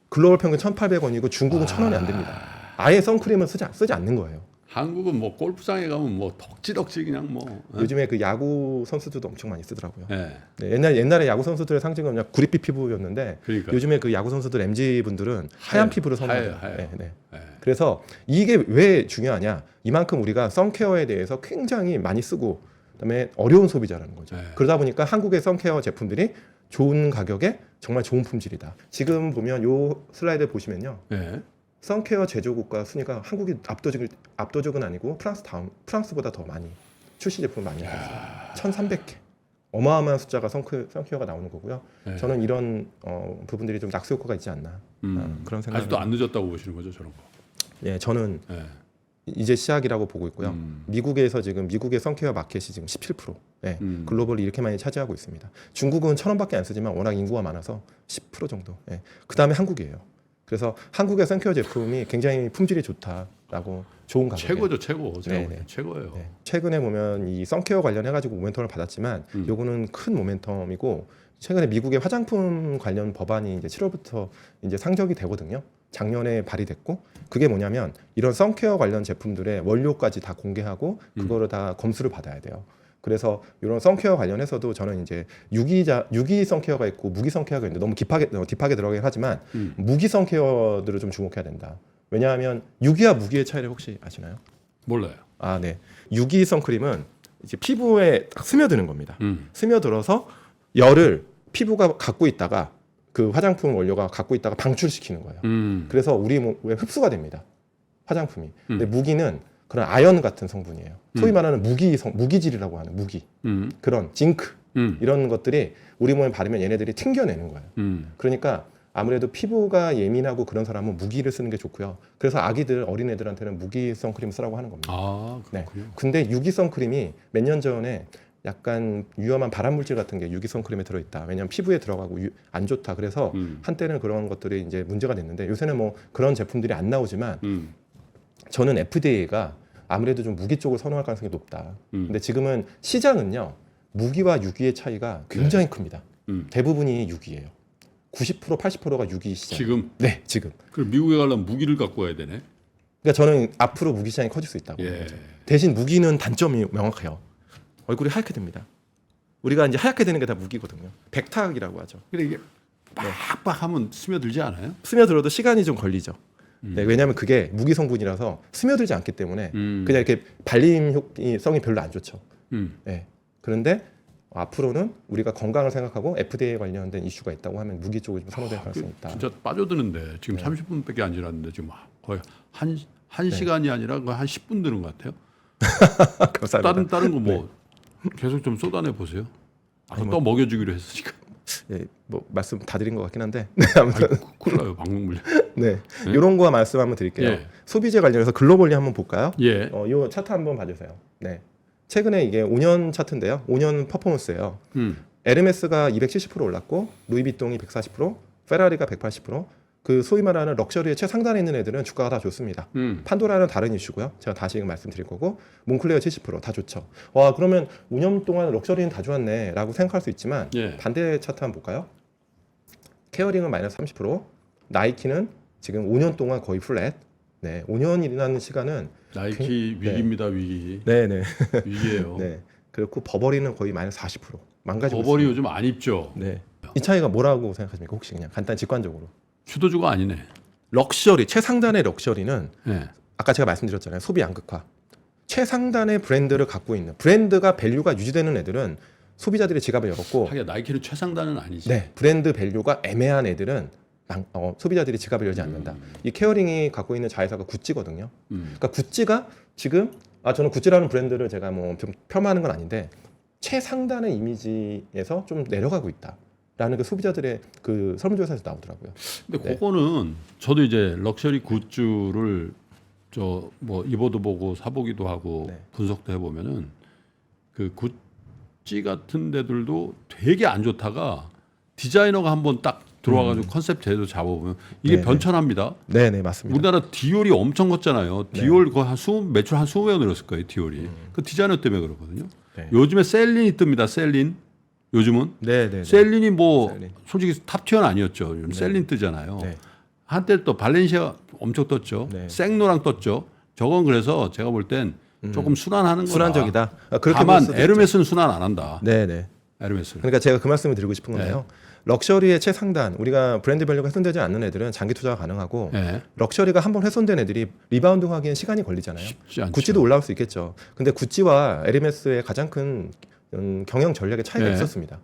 글로벌 평균 1,800원이고 중국은 1,000원이 안 됩니다. 아예 선크림을 쓰지 않는 거예요. 한국은 뭐 골프장에 가면 뭐 덕지덕지 그냥 뭐. 요즘에 그 야구 선수들도 엄청 많이 쓰더라고요. 네. 네, 옛날에 야구 선수들의 상징은 그냥 구릿빛 피부였는데 그러니까. 요즘에 그 야구 선수들 MZ 분들은 하얀 피부를 선호해요. 하얘요. 네, 네. 네. 그래서 이게 왜 중요하냐? 이만큼 우리가 선케어에 대해서 굉장히 많이 쓰고 그다음에 어려운 소비자라는 거죠. 네. 그러다 보니까 한국의 선케어 제품들이 좋은 가격에 정말 좋은 품질이다. 지금 보면 요 슬라이드 보시면요. 네. 선케어 제조국가 순위가 한국이 압도적은 아니고 프랑스보다 더 많이 출시 제품을 많이 하고 있어요. 1,300개. 어마어마한 숫자가 선케어가 나오는 거고요. 네. 저는 이런 부분들이 좀 낙수 효과가 있지 않나 그런 생각이. 아직도 안 늦었다고 보시는 거죠, 저런 거. 예, 저는 네. 이제 시작이라고 보고 있고요. 미국에서 지금 미국의 선케어 마켓이 지금 17%. 예, 글로벌이 이렇게 많이 차지하고 있습니다. 중국은 1,000원밖에 안 쓰지만 워낙 인구가 많아서 10% 정도. 예. 그다음에 한국이에요. 그래서 한국의 선케어 제품이 굉장히 품질이 좋다라고 좋은 가격에. 최고죠, 최고. 제가 네네. 보기엔 최고예요. 네. 최근에 보면 이 선케어 관련해 가지고 모멘텀을 받았지만 요거는 큰 모멘텀이고 최근에 미국의 화장품 관련 법안이 이제 7월부터 이제 상정이 되거든요. 작년에 발의됐고 그게 뭐냐면 이런 선케어 관련 제품들의 원료까지 다 공개하고 그거를 다 검수를 받아야 돼요. 그래서 이런 선케어 관련해서도 저는 이제 유기 선케어가 있고 무기 선케어가 있는데 너무 딥하게 들어가긴 하지만 무기 선케어들을 좀 주목해야 된다. 왜냐하면 유기와 무기의 차이를 혹시 아시나요? 몰라요. 아, 네. 유기 선크림은 이제 피부에 딱 스며드는 겁니다. 스며들어서 열을 피부가 갖고 있다가 그 화장품 원료가 갖고 있다가 방출시키는 거예요. 그래서 우리 몸에 흡수가 됩니다. 화장품이. 근데 무기는 그런 아연 같은 성분이에요. 소위 말하는 무기질이라고 하는 무기. 그런 징크 이런 것들이 우리 몸에 바르면 얘네들이 튕겨내는 거예요. 그러니까 아무래도 피부가 예민하고 그런 사람은 무기를 쓰는 게 좋고요. 그래서 아기들, 어린애들한테는 무기 선크림 쓰라고 하는 겁니다. 아, 네. 그렇군요. 근데 유기 선크림이 몇 년 전에 약간 위험한 발암물질 같은 게 유기 선크림에 들어있다. 왜냐하면 피부에 들어가고 안 좋다. 그래서 한때는 그런 것들이 이제 문제가 됐는데 요새는 뭐 그런 제품들이 안 나오지만 저는 FDA가 아무래도 좀 무기 쪽을 선호할 가능성이 높다. 근데 지금은 시장은요. 무기와 유기의 차이가 굉장히 큽니다. 대부분이 유기예요. 90% 80%가 유기 시장. 지금? 네, 지금. 그럼 미국에 가려면 무기를 갖고 와야 되네. 그러니까 저는 앞으로 무기 시장이 커질 수 있다고. 예. 대신 무기는 단점이 명확해요. 얼굴이 하얗게 됩니다. 우리가 이제 하얗게 되는 게 다 무기거든요. 백탁이라고 하죠. 근데 이게 빡빡 하면 스며들지 않아요? 스며들어도 시간이 좀 걸리죠. 네, 왜냐하면 그게 무기 성분이라서 스며들지 않기 때문에 그냥 이렇게 발림성이 별로 안 좋죠. 네. 그런데 앞으로는 우리가 건강을 생각하고 FDA 관련된 이슈가 있다고 하면 무기 쪽을 좀 선호될 가능성이 있다. 진짜 빠져드는데 지금 30분밖에 안 지났는데 지금 거의 한 시간이 아니라 거의 한 10분 드는 것 같아요. 감사합니다. 다른 거 뭐 계속 좀 쏟아내 보세요. 아까 또 먹여주기로 했으니까. 예, 뭐 말씀 다 드린 것 같긴 한데 네, 아무튼 큰일 나요 방송 물량. 네, 이런 거 말씀 한번 드릴게요. 예. 소비재 관련해서 글로벌리 한번 볼까요? 예. 요 차트 한번 봐주세요. 네, 최근에 이게 5년 차트인데요. 5년 퍼포먼스예요. 에르메스가 270% 올랐고 루이비통이 140%, 페라리가 180%. 그 소위 말하는 럭셔리의 최상단에 있는 애들은 주가가 다 좋습니다. 판도라는 다른 이슈고요. 제가 다시 말씀드릴 거고 몽클레어 70%다 좋죠. 와, 그러면 5년 동안 럭셔리는 다 좋았네라고 생각할 수 있지만 예. 반대 차트 한번 볼까요? 케어링은 마이너스 30%, 나이키는 지금 5년 동안 거의 플랫. 네, 5년이라는 시간은 나이키 위기입니다 위기. 네네. 위기예요. 네. 그리고 버버리는 거의 마이너스 40% 망가지고 버버리 있습니다. 요즘 안 입죠. 네. 이 차이가 뭐라고 생각하십니까? 혹시 그냥 간단 직관적으로. 주도주가 아니네. 럭셔리 최상단의 럭셔리는 예. 아까 제가 말씀드렸잖아요. 소비 양극화. 최상단의 브랜드를 갖고 있는 브랜드가 밸류가 유지되는 애들은 소비자들이 지갑을 열었고 하긴 나이키는 최상단은 아니지. 네, 브랜드 밸류가 애매한 애들은 소비자들이 지갑을 열지 않는다. 이 케어링이 갖고 있는 자회사가 구찌거든요. 그러니까 구찌가 지금 저는 구찌라는 브랜드를 제가 뭐 좀 폄하하는 건 아닌데 최상단의 이미지에서 좀 내려가고 있다. 그 소비자들의 그 설문조사에서 나오더라고요. 근데 네. 그거는 저도 이제 럭셔리 굿즈를 저 뭐 입어도 보고 사보기도 하고 네. 분석도 해보면은 그 구찌 같은 데들도 되게 안 좋다가 디자이너가 한번 딱 들어와가지고 컨셉 제대로 잡아보면 이게 네, 변천합니다. 네, 맞습니다. 우리나라 디올이 엄청 컸잖아요. 디올 거의 매출 한 20배 늘었을 거예요. 디올이. 그 디자이너 때문에 그렇거든요. 네. 요즘에 셀린이 뜹니다. 셀린. 요즘은 네. 셀린이 뭐 셀린. 솔직히 탑티어는 아니었죠. 요즘 셀린 뜨잖아요. 네. 한때 또 발렌시아 엄청 떴죠. 네. 생노랑 떴죠. 저건 그래서 제가 볼 땐 조금 순환하는 거다. 순환적이다. 그렇게 다만 볼 수도 에르메스는 순환 안 한다. 네. 에르메스는. 그러니까 제가 그 말씀을 드리고 싶은 건데요. 럭셔리의 최상단, 우리가 브랜드 밸류가 훼손되지 않는 애들은 장기 투자가 가능하고 네. 럭셔리가 한번 훼손된 애들이 리바운딩하기엔 시간이 걸리잖아요. 쉽지 않죠. 구찌도 올라올 수 있겠죠. 근데 구찌와 에르메스의 가장 큰 경영 전략의 차이가 네. 있었습니다.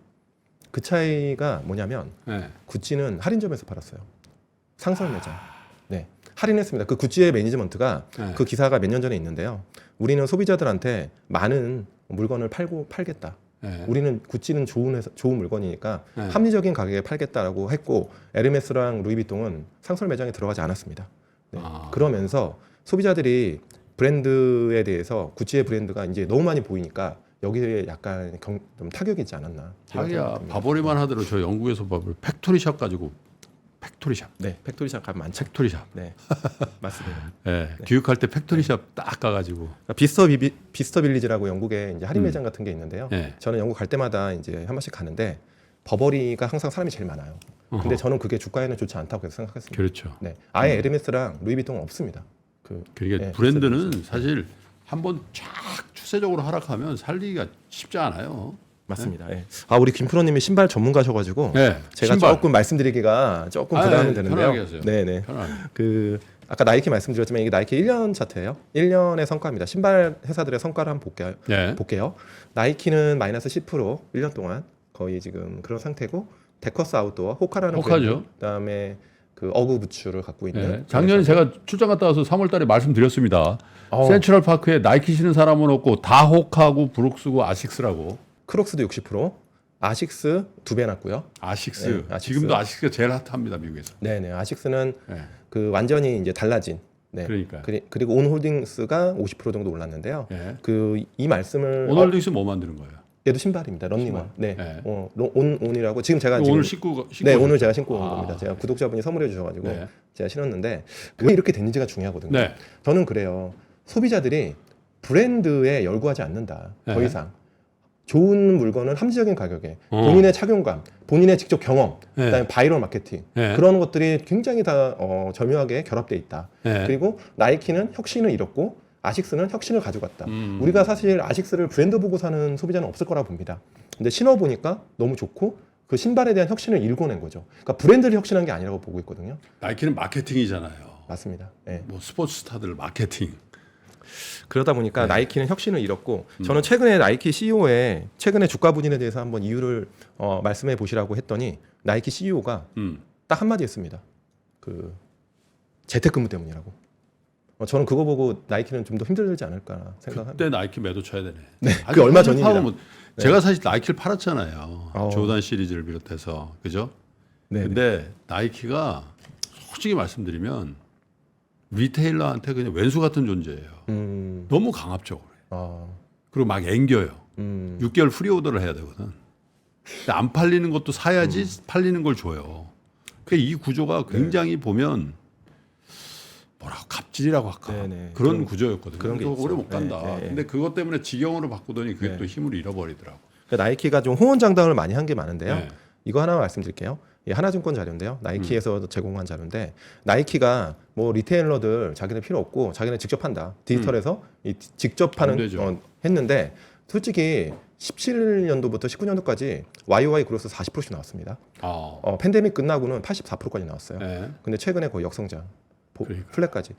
그 차이가 뭐냐면 네. 구찌는 할인점에서 팔았어요. 상설 매장. 네. 할인했습니다. 그 구찌의 매니지먼트가 네. 그 기사가 몇 년 전에 있는데요. 우리는 소비자들한테 많은 물건을 팔겠다. 네. 우리는 구찌는 좋은 물건이니까 네. 합리적인 가격에 팔겠다라고 했고 에르메스랑 루이비통은 상설 매장에 들어가지 않았습니다. 네. 그러면서 소비자들이 브랜드에 대해서 구찌의 브랜드가 이제 너무 많이 보이니까 여기에 약간 좀 타격이 있지 않았나. 이런 자기야 생각이 듭니다. 바버리만 하더라도 저 영국에서 밥을 팩토리샵 가지고 팩토리샵. 네, 팩토리샵 가면 많죠. 팩토리샵. 네, 맞습니다. 네. 교육할 때 팩토리샵 딱 가가지고. 그러니까 비스터 빌리지라고 영국에 이제 할인 매장 같은 게 있는데요. 네. 저는 영국 갈 때마다 이제 한 번씩 가는데 버버리가 항상 사람이 제일 많아요. 근데 저는 그게 주가에는 좋지 않다고 계속 생각했습니다. 그렇죠. 네, 아예 에르메스랑 루이비통은 없습니다. 그러니까 네, 브랜드는 사실 한번 쫙 추세적으로 하락하면 살리기가 쉽지 않아요. 맞습니다. 예. 우리 김프로님이 신발 전문가셔가지고 네. 제가 신발. 조금 말씀드리기가 조금 부담이 되는데요. 편하게 하세요. 네네. 편하게. 그 아까 나이키 말씀드렸지만 이게 나이키 1년 차트예요. 1년의 성과입니다. 신발 회사들의 성과를 한번 볼게요. 나이키는 마이너스 10% 1년 동안 거의 지금 그런 상태고 데커스 아웃도어, 호카라는 호카죠. 브랜드, 그다음에 그 어그 부츠를 갖고 있는 네. 작년에 제가 출장 갔다 와서 3월달에 말씀드렸습니다. 센트럴 파크에 나이키 신는 사람은 없고 다 호카고 브룩스고 아식스라고. 크록스도 60%, 아식스 2배 났고요. 아식스. 네, 아식스. 지금도 아식스가 제일 핫합니다 미국에서. 네네. 아식스는 네. 그 완전히 이제 달라진. 네. 그러니까요. 그리고 온홀딩스가 50% 정도 올랐는데요. 네. 이 말씀을 오널딩스 뭐 만드는 거예요? 얘도 신발입니다. 런닝화. 네. 네. 온이라고 지금 제가 지금 오늘 신고 네, 오늘 제가 신고 온 아. 겁니다. 제가 구독자분이 선물해 주셔가지고 네. 제가 신었는데 왜 이렇게 됐는지가 중요하거든요. 네. 저는 그래요. 소비자들이 브랜드에 열구하지 않는다. 더 네. 이상 좋은 물건은 합리적인 가격에 본인의 착용감, 본인의 직접 경험, 네. 그다음에 바이럴 마케팅 네. 그런 것들이 굉장히 다 점유하게 결합돼 있다. 네. 그리고 나이키는 혁신을 잃었고 아식스는 혁신을 가져갔다. 우리가 사실 아식스를 브랜드 보고 사는 소비자는 없을 거라 봅니다. 근데 신어보니까 너무 좋고 그 신발에 대한 혁신을 일궈낸 거죠. 그러니까 브랜드를 혁신한 게 아니라고 보고 있거든요. 나이키는 마케팅이잖아요. 맞습니다. 네. 뭐 스포츠 스타들 마케팅. 그러다 보니까 나이키는 혁신을 잃었고 저는 최근에 나이키 CEO의 최근에 주가 부진에 대해서 한번 이유를 말씀해 보시라고 했더니 나이키 CEO가 딱 한마디 했습니다. 그 재택근무 때문이라고. 저는 그거 보고 나이키는 좀 더 힘들지 않을까 생각합니다. 그때 나이키 매도 쳐야 되네. 네, 아니, 그 얼마 사실 전입니다. 파면 제가 사실 나이키를 팔았잖아요. 어. 조던 시리즈를 비롯해서 그죠? 네. 근데 나이키가 솔직히 말씀드리면 리테일러한테 그냥 왼수 같은 존재예요. 너무 강압적으로 해요. 아, 그리고 막 앵겨요. 6개월 프리오더를 해야 되거든. 근데 안 팔리는 것도 사야지 팔리는 걸 줘요. 그러니까 이 구조가 굉장히 보면 뭐라고 갑질이라고 할까 네네. 그런 구조였거든요. 그런 게 그래서 오래 있어요. 못 간다. 네, 네. 근데 그것 때문에 직영으로 바꾸더니 그게 네. 또 힘을 잃어버리더라고. 그러니까 나이키가 좀 호언장담을 많이 한 게 많은데요. 네. 이거 하나 말씀드릴게요. 이 하나증권 자료인데요. 나이키에서 제공한 자료인데 나이키가 뭐 리테일러들 자기네 필요 없고 자기네 직접 한다. 디지털에서 직접 안 하는 되죠. 했는데 솔직히 17년도부터 19년도까지 YOY 그로스 40%씩 나왔습니다. 팬데믹 끝나고는 84%까지 나왔어요. 네. 근데 최근에 거의 역성장, 그러니까. 플랫까지.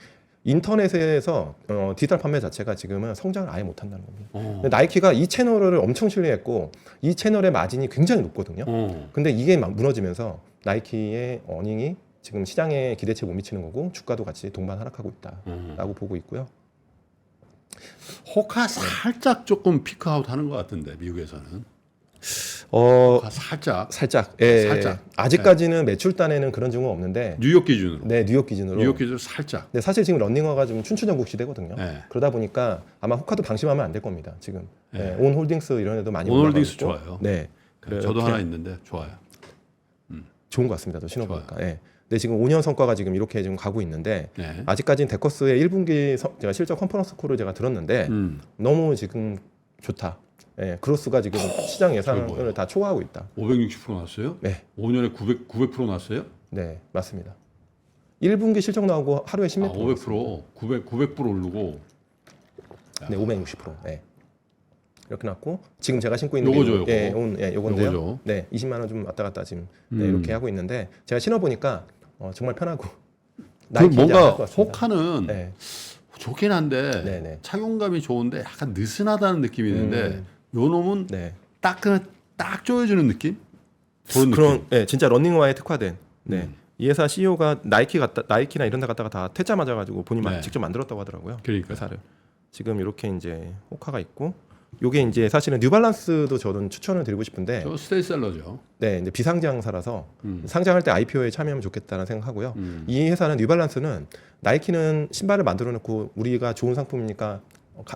인터넷에서 디지털 판매 자체가 지금은 성장을 아예 못한다는 겁니다. 근데 나이키가 이 채널을 엄청 신뢰했고 이 채널의 마진이 굉장히 높거든요. 근데 이게 막 무너지면서 나이키의 어닝이 지금 시장의 기대치에 못 미치는 거고 주가도 같이 동반 하락하고 있다라고 보고 있고요. 호카 살짝 조금 피크아웃 하는 것 같은데 미국에서는. 살짝 살짝. 예. 살짝. 아직까지는 매출단에는 그런 증후가 없는데 뉴욕 기준으로. 네, 뉴욕 기준으로. 뉴욕 기준으로 살짝. 네, 사실 지금 런닝화가 좀 춘추전국 시대거든요. 네. 그러다 보니까 아마 호카도 방심하면 안 될 겁니다. 지금 네. 온 홀딩스 이런 애도 많이 온 올라가고 홀딩스 있고. 좋아요. 네, 저도 그렇게 하나 있는데 좋아요. 좋은 것 같습니다. 또 신어보니까. 예. 근데 지금 5년 성과가 지금 이렇게 지금 가고 있는데 네. 아직까지는 데커스의 1분기 제가 실적 컨퍼런스 콜을 제가 들었는데 너무 지금 좋다. 예, 그로스가 지금 시장 뭐예요? 예상을 다 초과하고 있다. 560% 났어요? 네, 5년에 900% 났어요? 네, 맞습니다. 1분기 실적 나오고 하루에 10몇 프로. 500%, 900% 오르고. 네, 560%. 네. 이렇게 났고 지금 제가 신고 있는 요거죠, 게 요거. 요건데요. 요거죠. 네, 20만 원 좀 왔다 갔다 지금 네, 이렇게 하고 있는데 제가 신어 보니까 정말 편하고 그 나이키 뭔가 잘할 것 같습니다. 호카는 네, 좋긴 한데 네네. 착용감이 좋은데 약간 느슨하다는 느낌이 있는데 요 놈은 네. 딱 조여주는 느낌? 그런 그런 느낌. 네, 진짜 러닝화에 특화된 네. 이 회사 CEO가 나이키나 이런 데 갔다가 다 퇴짜 맞아가지고 본인 네. 직접 만들었다고 하더라고요. 그러니까. 회사를 지금 이렇게 이제 호카가 있고 요게 이제 사실은 뉴발란스도 저는 추천을 드리고 싶은데 저 스테이셀러죠. 네, 이제 비상장사라서 상장할 때 IPO에 참여하면 좋겠다는 생각하고요. 이 회사는 뉴발란스는 나이키는 신발을 만들어 놓고 우리가 좋은 상품이니까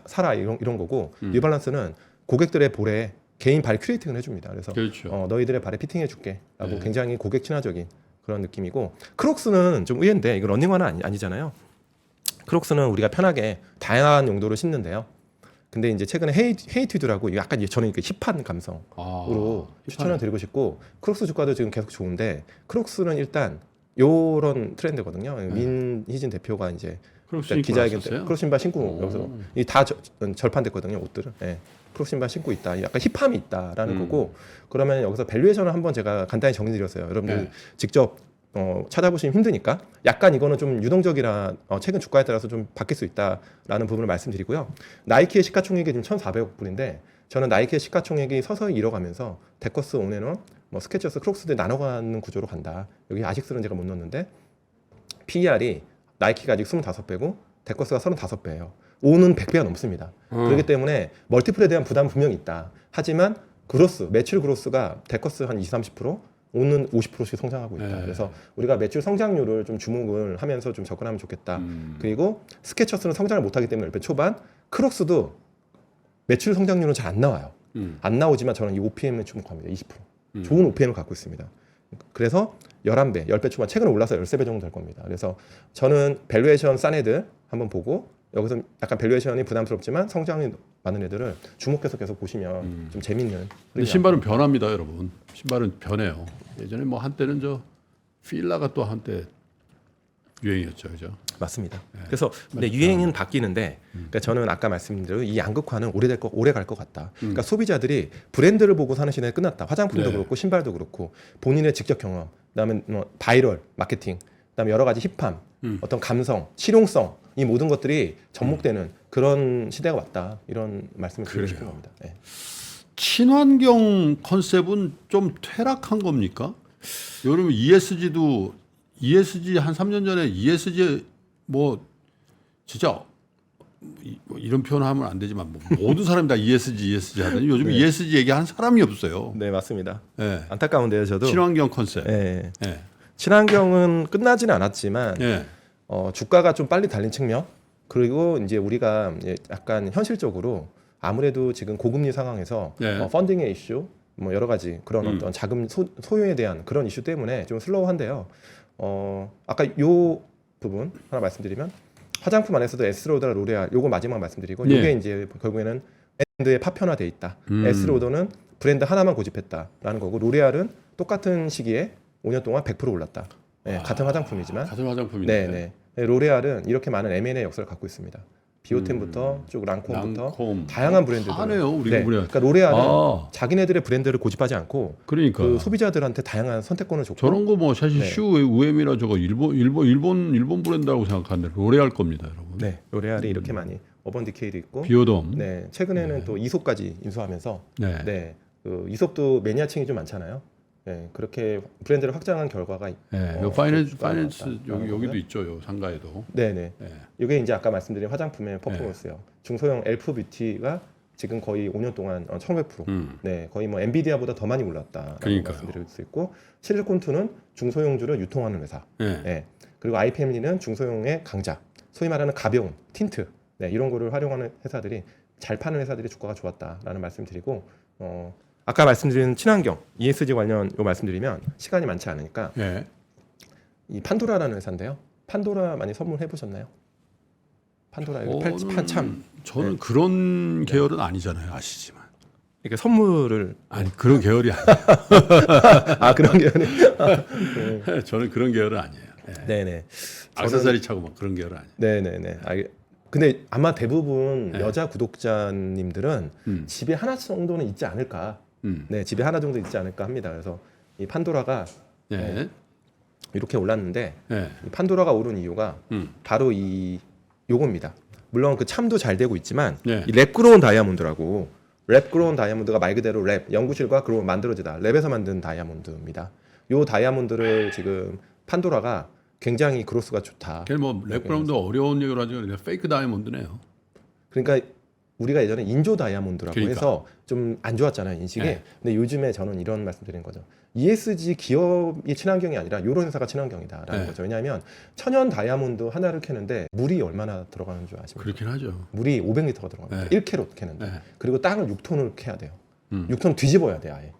사라 이런 거고 뉴발란스는 고객들의 볼에 개인 발 큐레이팅을 해줍니다. 그래서 그렇죠. 너희들의 발에 피팅해줄게라고 네. 굉장히 고객 친화적인 그런 느낌이고 크록스는 좀 의외인데 이거 런닝화는 아니잖아요. 크록스는 우리가 편하게 다양한 용도로 신는데요. 근데 이제 최근에 헤이티드라고 약간 저는 그 힙한 감성으로 추천을 드리고 싶고 크록스 주가도 지금 계속 좋은데 크록스는 일단 요런 트렌드거든요. 민희진 대표가 이제 기자회견 때 크록스 신발 신고 여기서 다 절판됐거든요. 옷들은. 네. 크록스 신발 신고 있다. 약간 힙함이 있다라는 거고 그러면 여기서 밸류에이션을 한번 제가 간단히 정리드렸어요. 여러분들 네. 직접 찾아보시면 힘드니까 약간 이거는 좀 유동적이라 최근 주가에 따라서 좀 바뀔 수 있다라는 부분을 말씀드리고요. 나이키의 시가총액이 지금 1,400억 불인데 저는 나이키의 시가총액이 서서히 잃어가면서 데커스, 온앤온, 스케쳐스, 크록스들 나눠가는 구조로 간다. 여기 아식스는 제가 못 넣었는데 PER이 나이키가 아직 25배고 데커스가 35배예요. 온은 100배가 넘습니다. 그렇기 때문에 멀티플에 대한 부담은 분명히 있다. 하지만 매출 그로스가 데커스 한 20-30%, 오는 50%씩 성장하고 있다. 네. 그래서 우리가 매출 성장률을 좀 주목을 하면서 좀 접근하면 좋겠다. 그리고 스케쳐스는 성장을 못하기 때문에 옆에 초반, 크록스도 매출 성장률은 잘 안 나와요. 안 나오지만 저는 이 OPM에 주목합니다. 20%. 좋은 OPM을 갖고 있습니다. 그래서 11배, 10배 초반, 최근에 올라서 13배 정도 될 겁니다. 그래서 저는 밸류에이션 싼 애들 한번 보고 여기서 약간 밸류에이션이 부담스럽지만 성장이 많은 애들을 주목해서 계속 보시면 좀 재밌는. 근데 신발은 변합니다, 여러분. 신발은 변해요. 예전에 뭐 한때는 저 필라가 또 한때 유행이었죠, 그죠? 맞습니다. 그래서 근데 유행은 바뀌는데, 그러니까 저는 아까 말씀드린 대로 이 양극화는 오래 갈 것 같다. 그러니까 소비자들이 브랜드를 보고 사는 시대는 끝났다. 화장품도 네. 그렇고 신발도 그렇고 본인의 직접 경험, 그다음에 바이럴 마케팅, 그다음에 여러 가지 힙함, 어떤 감성, 실용성 이 모든 것들이 접목되는 그런 시대가 왔다. 이런 말씀을 드리고 싶은 겁니다. 네. 친환경 컨셉은 좀 퇴락한 겁니까? 여러분 ESG 한 3년 전에 ESG 뭐 진짜 이런 표현 하면 안 되지만 뭐 모든 사람이 다 ESG 하더니 요즘 네. ESG 얘기하는 사람이 없어요. 네, 맞습니다. 네. 안타까운데요, 저도. 친환경 컨셉. 네. 네. 친환경은 끝나지는 않았지만 네. 주가가 좀 빨리 달린 측면 그리고 이제 우리가 이제 약간 현실적으로 아무래도 지금 고금리 상황에서 네. 펀딩의 이슈 뭐 여러 가지 그런 어떤 자금 소요에 대한 그런 이슈 때문에 좀 슬로우한데요. 아까 요 부분 하나 말씀드리면 화장품 안에서도 에스로더나 로레알 요거 마지막 말씀드리고 네. 요게 이제 결국에는 브랜드에 파편화돼 있다. 에스로더는 브랜드 하나만 고집했다라는 거고 로레알은 똑같은 시기에 5년 동안 100% 올랐다. 네, 같은 화장품이지만. 같은 화장품인데. 네. 로레알은 이렇게 많은 M&A 역사를 갖고 있습니다. 비오템부터 쭉 랑콤부터 랑콤. 다양한 브랜드들. 하네요, 우리 네. 브랜드. 그러니까 로레알은 자기네들의 브랜드를 고집하지 않고 그러니까 그 소비자들한테 다양한 선택권을 줬고. 저런 거 뭐 사실 네. 슈 우엠이나 저거 일본 브랜드라고 생각하는데 로레알 겁니다, 여러분. 네, 로레알이 이렇게 많이 어번 디케이도 있고. 비오돔. 네, 최근에는 또 이솝까지 인수하면서 네. 네, 그 이솝도 매니아층이 좀 많잖아요. 네, 그렇게 브랜드를 확장한 결과가 네, 요 파이낸스 여기도 있죠, 요 상가에도. 네네. 네. 이게 이제 아까 말씀드린 화장품의 퍼포먼스요. 중소형 엘프 뷰티가 지금 거의 5년 동안 1,500%. 네, 거의 뭐 엔비디아보다 더 많이 올랐다라고 그러니까요. 말씀드릴 수 있고, 실리콘투는 중소형주를 유통하는 회사. 예. 네. 그리고 아이패밀리는 중소형의 강자, 소위 말하는 가벼운 틴트, 네, 이런 거를 활용하는 회사들이 잘 파는 회사들이 주가가 좋았다라는 말씀드리고, 아까 말씀드린 친환경 ESG 관련 요 말씀드리면 시간이 많지 않으니까 예. 이 판도라라는 회사인데요. 판도라 많이 선물해 보셨나요? 판도라 이거 참 저는 그런 계열은 아니잖아요, 아시지만. 이렇게 선물을 아니 그런 계열이 아니에요. 아 그런 게 저는 그런 계열은 아니에요. 예. 네네. 악세사리 차고 막 그런 계열은 아니에요. 네네네. 근데 아마 대부분 네. 여자 구독자님들은 집에 하나 정도는 있지 않을까. 네, 집에 하나 정도 있지 않을까 합니다. 그래서 이 판도라가 예. 네. 이렇게 올랐는데 예. 이 판도라가 오른 이유가 바로 이 요겁니다. 물론 그 참도 잘 되고 있지만 네. 이 랩그로운 다이아몬드라고 랩그로운 다이아몬드가 말 그대로 랩 연구실과 그로 만들어지다 랩에서 만든 다이아몬드입니다. 요 다이아몬드를 지금 판도라가 굉장히 그로스가 좋다. 그게 뭐 랩그라운드 어려운 얘기를 하죠. 그냥 페이크 다이아몬드네요. 그러니까 우리가 예전에 인조 다이아몬드라고 그러니까. 해서 좀 안 좋았잖아요, 인식이. 네. 근데 요즘에 저는 이런 말씀드린 거죠. ESG 기업이 친환경이 아니라 이런 회사가 친환경이다라는 네. 거죠. 왜냐하면 천연 다이아몬드 하나를 캐는데 물이 얼마나 들어가는 줄 아십니까? 그렇긴 하죠. 물이 500리터가 들어갑니다. 네. 1캐롯 캐는데. 네. 그리고 땅을 6톤을 캐야 돼요. 6톤 뒤집어야 돼요, 아예.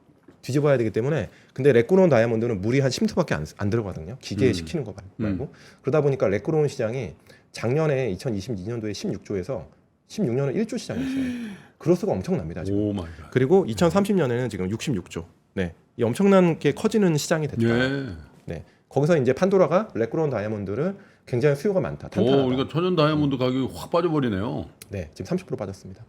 뒤집어야 되기 때문에. 근데 렉그로운 다이아몬드는 물이 한 10리터밖에 안 들어가거든요. 기계에 식히는 거 말고. 그러다 보니까 렉그로운 시장이 작년에 2022년도에 16조에서 16년에 1조 시장이었어요. 그로스가 엄청납니다, 지금. 오 마이 갓. 그리고 2030년에는 지금 66조. 네. 이 엄청나게 커지는 시장이 됐다. 예. 네. 거기서 이제 판도라가 렉그로운 다이아몬드를 굉장히 수요가 많다. 오, 탄탄하다. 그러니까 천연 다이아몬드 가격이 확 빠져버리네요. 네, 지금 30% 빠졌습니다.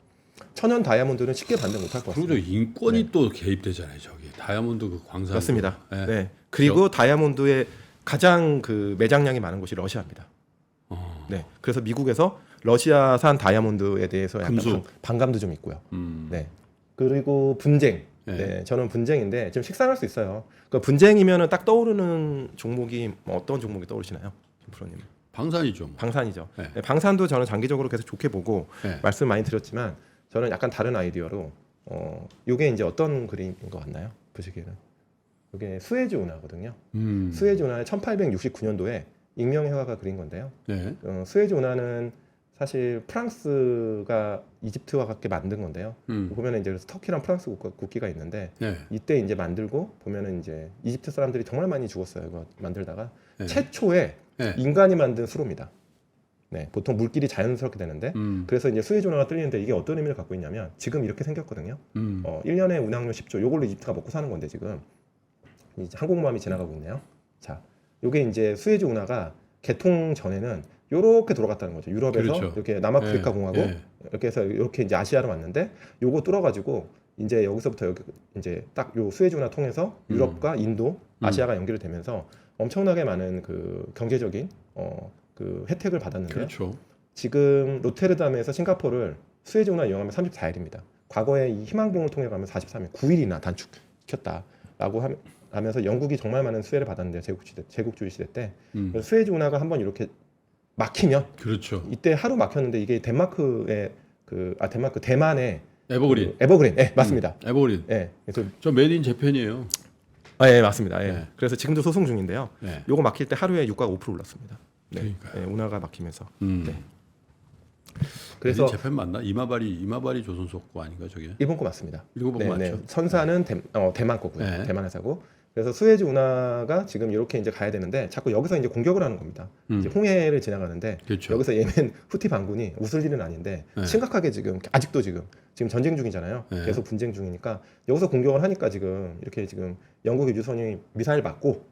천연 다이아몬드는 쉽게 반등 못할 것 그리고 같습니다. 저 인권이 또 개입되잖아요, 저기 다이아몬드 그 광산. 맞습니다. 예. 네. 그리고 다이아몬드의 가장 그 매장량이 많은 곳이 러시아입니다. 네. 그래서 미국에서 러시아산 다이아몬드에 대해서 약간 금수. 반감도 좀 있고요. 네. 그리고 분쟁. 네. 네. 저는 분쟁인데 좀 식상할 수 있어요. 그 분쟁이면은 딱 떠오르는 종목이 뭐 어떤 종목이 떠오르시나요, 김 프로님? 방산이죠. 뭐. 방산이죠. 네. 네, 방산도 저는 장기적으로 계속 좋게 보고 네. 말씀 많이 드렸지만 저는 약간 다른 아이디어로 이게 이제 어떤 그림인 것 같나요? 보시기에는 이게 수에즈 운하거든요. 수에즈 운하의 1869년도에 익명회화가 그린 건데요. 네. 수에즈 운하는 사실 프랑스가 이집트와 같게 만든 건데요. 보면은 이제 터키랑 프랑스 국기가 있는데 네. 이때 이제 만들고 보면은 이제 이집트 사람들이 정말 많이 죽었어요. 이거 만들다가 네. 최초의 네. 인간이 만든 수로입니다. 네, 보통 물길이 자연스럽게 되는데 그래서 이제 수에즈 운하가 뚫리는데 이게 어떤 의미를 갖고 있냐면 지금 이렇게 생겼거든요. 1년에 운항료 10조. 요걸로 이집트가 먹고 사는 건데 지금 이제 항공모함이 지나가고 있네요. 자, 요게 이제 수에즈 운하가 개통 전에는 요렇게 돌아갔다는 거죠. 유럽에서 그렇죠. 이렇게 남아프리카 네, 공화국 네. 이렇게 해서 이렇게 이제 아시아로 왔는데 요거 뚫어가지고 이제 여기서부터 여기 이제 딱 요 수에즈 운하 통해서 유럽과 인도, 아시아가 연결이 되면서 엄청나게 많은 그 경제적인 그 혜택을 받았는데요. 그렇죠. 지금 로테르담에서 싱가포르를 수에즈 운하 이용하면 34일입니다. 과거에 이 희망봉을 통해 가면 43일, 9일이나 단축시켰다라고 하면서 영국이 정말 많은 수혜를 받았는데요. 제국주의 시대 때. 그래서 수에즈 운하가 한번 이렇게 막히면 그렇죠. 이때 하루 막혔는데 이게 대만의 에버그린. 그 에버그린. 네, 맞습니다. 에버그린. 네. 그래서 저 메이드 인 재팬이에요. 예, 맞습니다. 예. 네. 그래서 지금도 소송 중인데요. 네. 요거 막힐 때 하루에 유가가 5% 올랐습니다. 네. 그러니까요. 예, 운하가 막히면서. 네. 그래서 메이드 인 재팬 맞나? 이마바리 조선소 거 아닌가 저게? 일본 거 맞습니다. 일본 거 맞죠? 선사는 대만 거고요. 네. 대만 회사고. 그래서 수에즈 운하가 지금 이렇게 이제 가야 되는데 자꾸 여기서 이제 공격을 하는 겁니다. 이제 홍해를 지나가는데 그렇죠. 여기서 예멘 후티 반군이 웃을 일은 아닌데 네. 심각하게 아직도 지금 전쟁 중이잖아요. 네. 계속 분쟁 중이니까 여기서 공격을 하니까 지금 이렇게 지금 영국의 유선이 미사일 맞고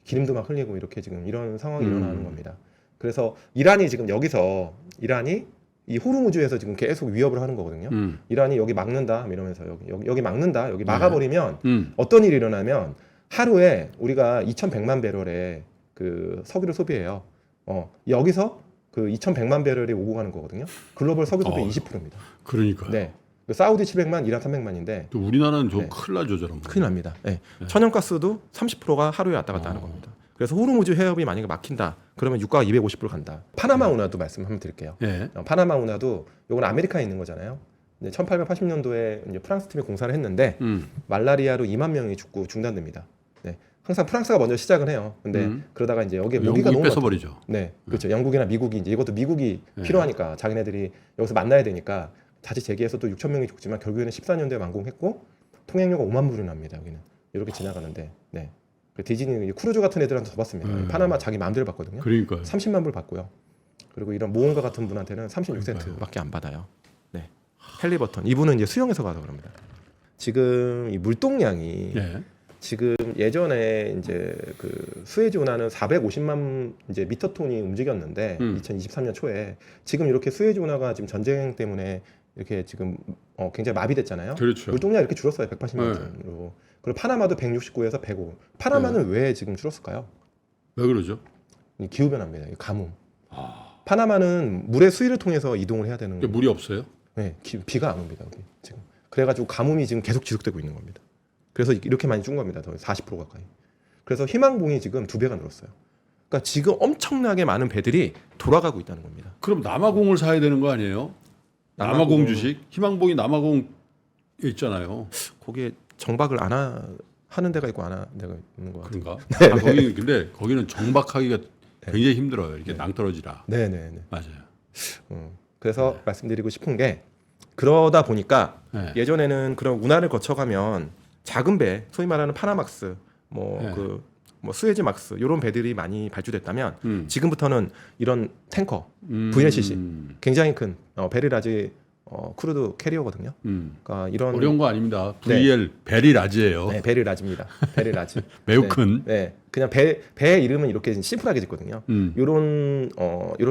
기름도 막 흘리고 이렇게 지금 이런 상황이 일어나는 겁니다. 그래서 이란이 지금 여기서 이 호르무즈에서 지금 계속 위협을 하는 거거든요. 이란이 여기 막는다 이러면서 여기 막는다 여기 막아버리면 어떤 일이 일어나면 하루에 우리가 2,100만 배럴의 그 석유를 소비해요. 여기서 그 2,100만 배럴이 오고 가는 거거든요. 글로벌 석유 소비 20%입니다. 그러니까. 네. 그 사우디 700만, 이란 300만인데 또 우리나라는 좀 네. 큰일 나죠, 저런 거. 큰일 납니다. 네. 천연가스도 30%가 하루에 왔다 갔다 하는 겁니다. 그래서 호르무즈 해협이 만약에 막힌다. 그러면 유가가 250불 간다. 파나마 운하도 말씀 한번 드릴게요. 예. 파나마 운하도 요건 아메리카에 있는 거잖아요. 이제 1880년도에 이제 프랑스 팀이 공사를 했는데 말라리아로 2만 명이 죽고 중단됩니다. 네. 항상 프랑스가 먼저 시작을 해요. 근데 그러다가 이제 여기에 모기가 영국이 너무 뺏어버리죠. 네, 그렇죠. 영국이나 미국이 이제 이것도 미국이 네. 필요하니까 자기네들이 여기서 만나야 되니까 다시 재기해서 또 6천 명이 죽지만 결국에는 14년도에 완공했고 통행료가 5만 불이 납니다. 여기는 이렇게 지나가는데, 네. 그 디즈니 크루즈 같은 애들한테 더 받습니다. 파나마 자기 마음대로 받거든요. 그러니까요. 30만 불 받고요. 그리고 이런 모험가 같은 분한테는 36센트밖에 안 받아요. 네. 헨리버턴 이분은 이제 수영해서 가서 그럽니다. 지금 이 물동량이 예. 지금 예전에 이제 그 수에즈 운하는 450만 이제 미터톤이 움직였는데 2023년 초에 지금 이렇게 수에즈 운하가 지금 전쟁 때문에 이렇게 지금 굉장히 마비됐잖아요. 그렇죠. 물동량이 이렇게 줄었어요. 180만 톤으로. 그리고 파나마도 169에서 105. 파나마는 왜 지금 줄었을까요? 왜 그러죠? 이 기후 변화입니다. 이 가뭄. 파나마는 물의 수위를 통해서 이동을 해야 되는. 물이 없어요? 네, 비가 안 옵니다. 여기 지금. 그래가지고 가뭄이 지금 계속 지속되고 있는 겁니다. 그래서 이렇게 많이 준 겁니다. 40% 가까이. 그래서 희망봉이 지금 2배가 늘었어요. 그러니까 지금 엄청나게 많은 배들이 돌아가고 있다는 겁니다. 그럼 남아공을 사야 되는 거 아니에요? 남아공 주식? 희망봉이 남아공에 있잖아요. 거기에 정박을 하는 데가 있고 안 하는 데가 있는 것 같아요. 그런가? 아, 거기 근데 거기는 정박하기가 굉장히 힘들어요. 이렇게 낭떠러지라. 네네네. 맞아요. 그래서 말씀드리고 싶은 게 그러다 보니까 네. 예전에는 그런 운하를 거쳐가면 작은 배, 소위 말하는 파나막스, 뭐 수에즈 막스 이런 배들이 많이 발주됐다면 지금부터는 이런 탱커, VLCC 굉장히 큰 베리라지 크루드 캐리어거든요. 그러니까 이런 어려운 거 아닙니다. VL 베리라지예요. 네, 베리라지입니다. 베리라지. 매우 네, 큰. 네, 그냥 배 이름은 이렇게 심플하게 짓거든요. 이런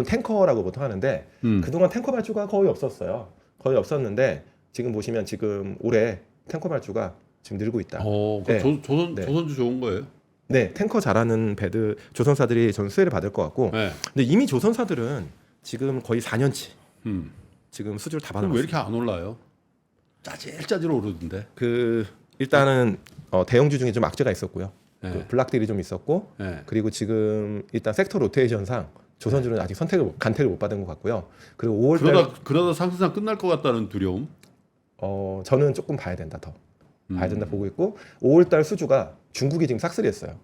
탱커라고 보통 하는데 그동안 탱커 발주가 거의 없었어요. 거의 없었는데 지금 보시면 지금 올해 탱커 발주가 지금 늘고 있다. 네. 네. 조선주 좋은 거예요. 네, 탱커 잘하는 배들 조선사들이 전 수혜를 받을 것 같고, 네. 근데 이미 조선사들은 지금 거의 4년치 지금 수주를 다 그럼 받아놨어요. 왜 이렇게 안 올라요? 짜질짜질 오르던데. 일단은 대형주 중에 좀 악재가 있었고요. 네. 그 블락딜이 좀 있었고, 네. 그리고 지금 일단 섹터 로테이션상 조선주는 아직 간택을 못 받은 것 같고요. 그리고 5월달 그러다 상승상 끝날 것 같다는 두려움. 저는 조금 봐야 된다 더. 봐야 된다 보고 있고 5월달 수주가 중국이 지금 싹쓸이했어요.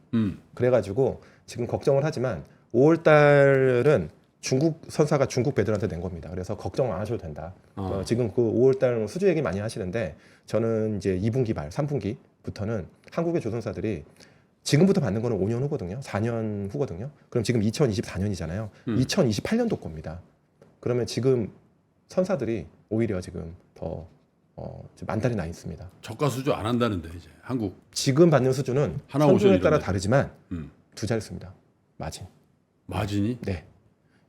그래가지고 지금 걱정을 하지만 5월달은 중국 선사가 중국 배들한테 낸 겁니다. 그래서 걱정 안 하셔도 된다. 지금 그 5월달 수주 얘기 많이 하시는데 저는 이제 2분기 말, 3분기부터는 한국의 조선사들이 지금부터 받는 거는 5년 후거든요. 4년 후거든요. 그럼 지금 2024년이잖아요. 2028년도 겁니다. 그러면 지금 선사들이 오히려 지금 더 지금 만달이 나 있습니다. 저가 수주 안 한다는데 이제 한국. 지금 받는 수주는 하나 선종에 오션 따라 이런데. 다르지만 두 자릿수입니다. 마진. 마진이? 네.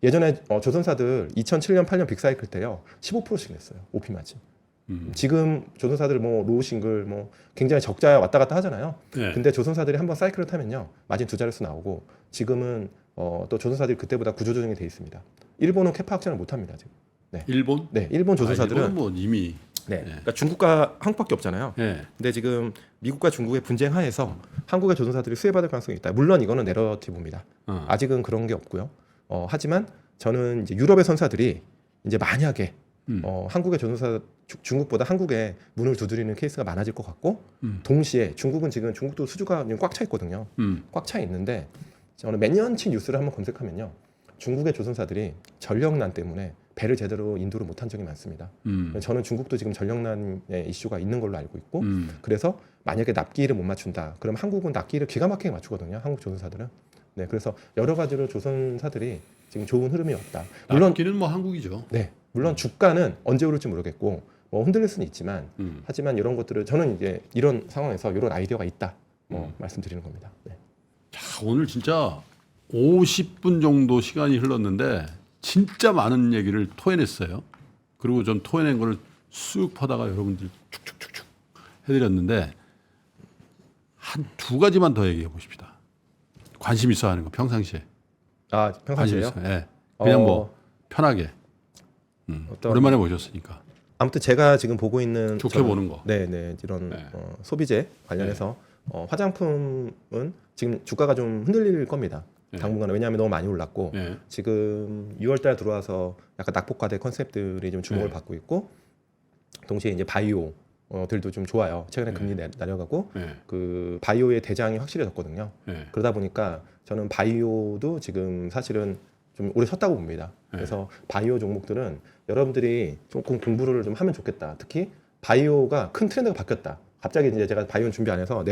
예전에 조선사들 2007년 8년 빅사이클 때요 15%씩 냈어요. OP 마진. 지금 조선사들 뭐 로우 싱글 뭐 굉장히 적자에 왔다 갔다 하잖아요. 네. 근데 조선사들이 한번 사이클을 타면요 마진 두 자릿수 나오고 지금은 또 조선사들이 그때보다 구조조정이 돼 있습니다. 일본은 캐파 확장을 못 합니다 지금. 네. 일본? 네, 일본 조선사들은 일본은 뭐 이미. 네. 그러니까 중국과 한국밖에 없잖아요. 네. 근데 지금 미국과 중국의 분쟁 하에서 한국의 조선사들이 수혜받을 가능성이 있다. 물론 이거는 내러티브입니다. 아직은 그런 게 없고요. 하지만 저는 이제 유럽의 선사들이 이제 만약에 한국의 조선사 중국보다 한국에 문을 두드리는 케이스가 많아질 것 같고 동시에 중국도 수주가 꽉 차 있거든요. 꽉 차 있는데 저는 몇 년치 뉴스를 한번 검색하면요. 중국의 조선사들이 전력난 때문에 배를 제대로 인도를 못한 적이 많습니다. 저는 중국도 지금 전력난의 이슈가 있는 걸로 알고 있고 그래서 만약에 납기를 못 맞춘다. 그럼 한국은 납기를 기가 막히게 맞추거든요. 한국 조선사들은. 네, 그래서 여러 가지로 조선사들이 지금 좋은 흐름이 없다. 물론 기는 뭐 한국이죠. 네, 물론 주가는 언제 오를지 모르겠고 뭐 흔들릴 수는 있지만 하지만 이런 것들을 저는 이제 이런 상황에서 이런 아이디어가 있다. 말씀드리는 겁니다. 네. 자, 오늘 진짜 50분 정도 시간이 흘렀는데 진짜 많은 얘기를 토해냈어요. 그리고 전 토해낸 거를 쑥 퍼다가 여러분들 축축축축 해드렸는데 한 두 가지만 더 얘기해 보십시다. 관심 있어 하는 거 평상시에. 평상시에요? 네. 그냥 뭐 편하게. 오랜만에 모셨으니까. 아무튼 제가 지금 보고 있는 좋게 보는 거. 네, 이런 소비재 관련해서 화장품은 지금 주가가 좀 흔들릴 겁니다. 당분간은 왜냐하면 너무 많이 올랐고 지금 6월달 들어와서 약간 낙폭과대 컨셉들이 좀 주목을 받고 있고 동시에 이제 바이오 들도 좀 좋아요. 최근에 금리 내려가고 네. 그 바이오의 대장이 확실해졌거든요. 네. 그러다 보니까 저는 바이오도 지금 사실은 좀 오래 섰다고 봅니다. 그래서 바이오 종목들은 여러분들이 조금 공부를 좀 하면 좋겠다. 특히 바이오가 큰 트렌드가 바뀌었다. 갑자기 이제 제가 바이오는 준비 안 해서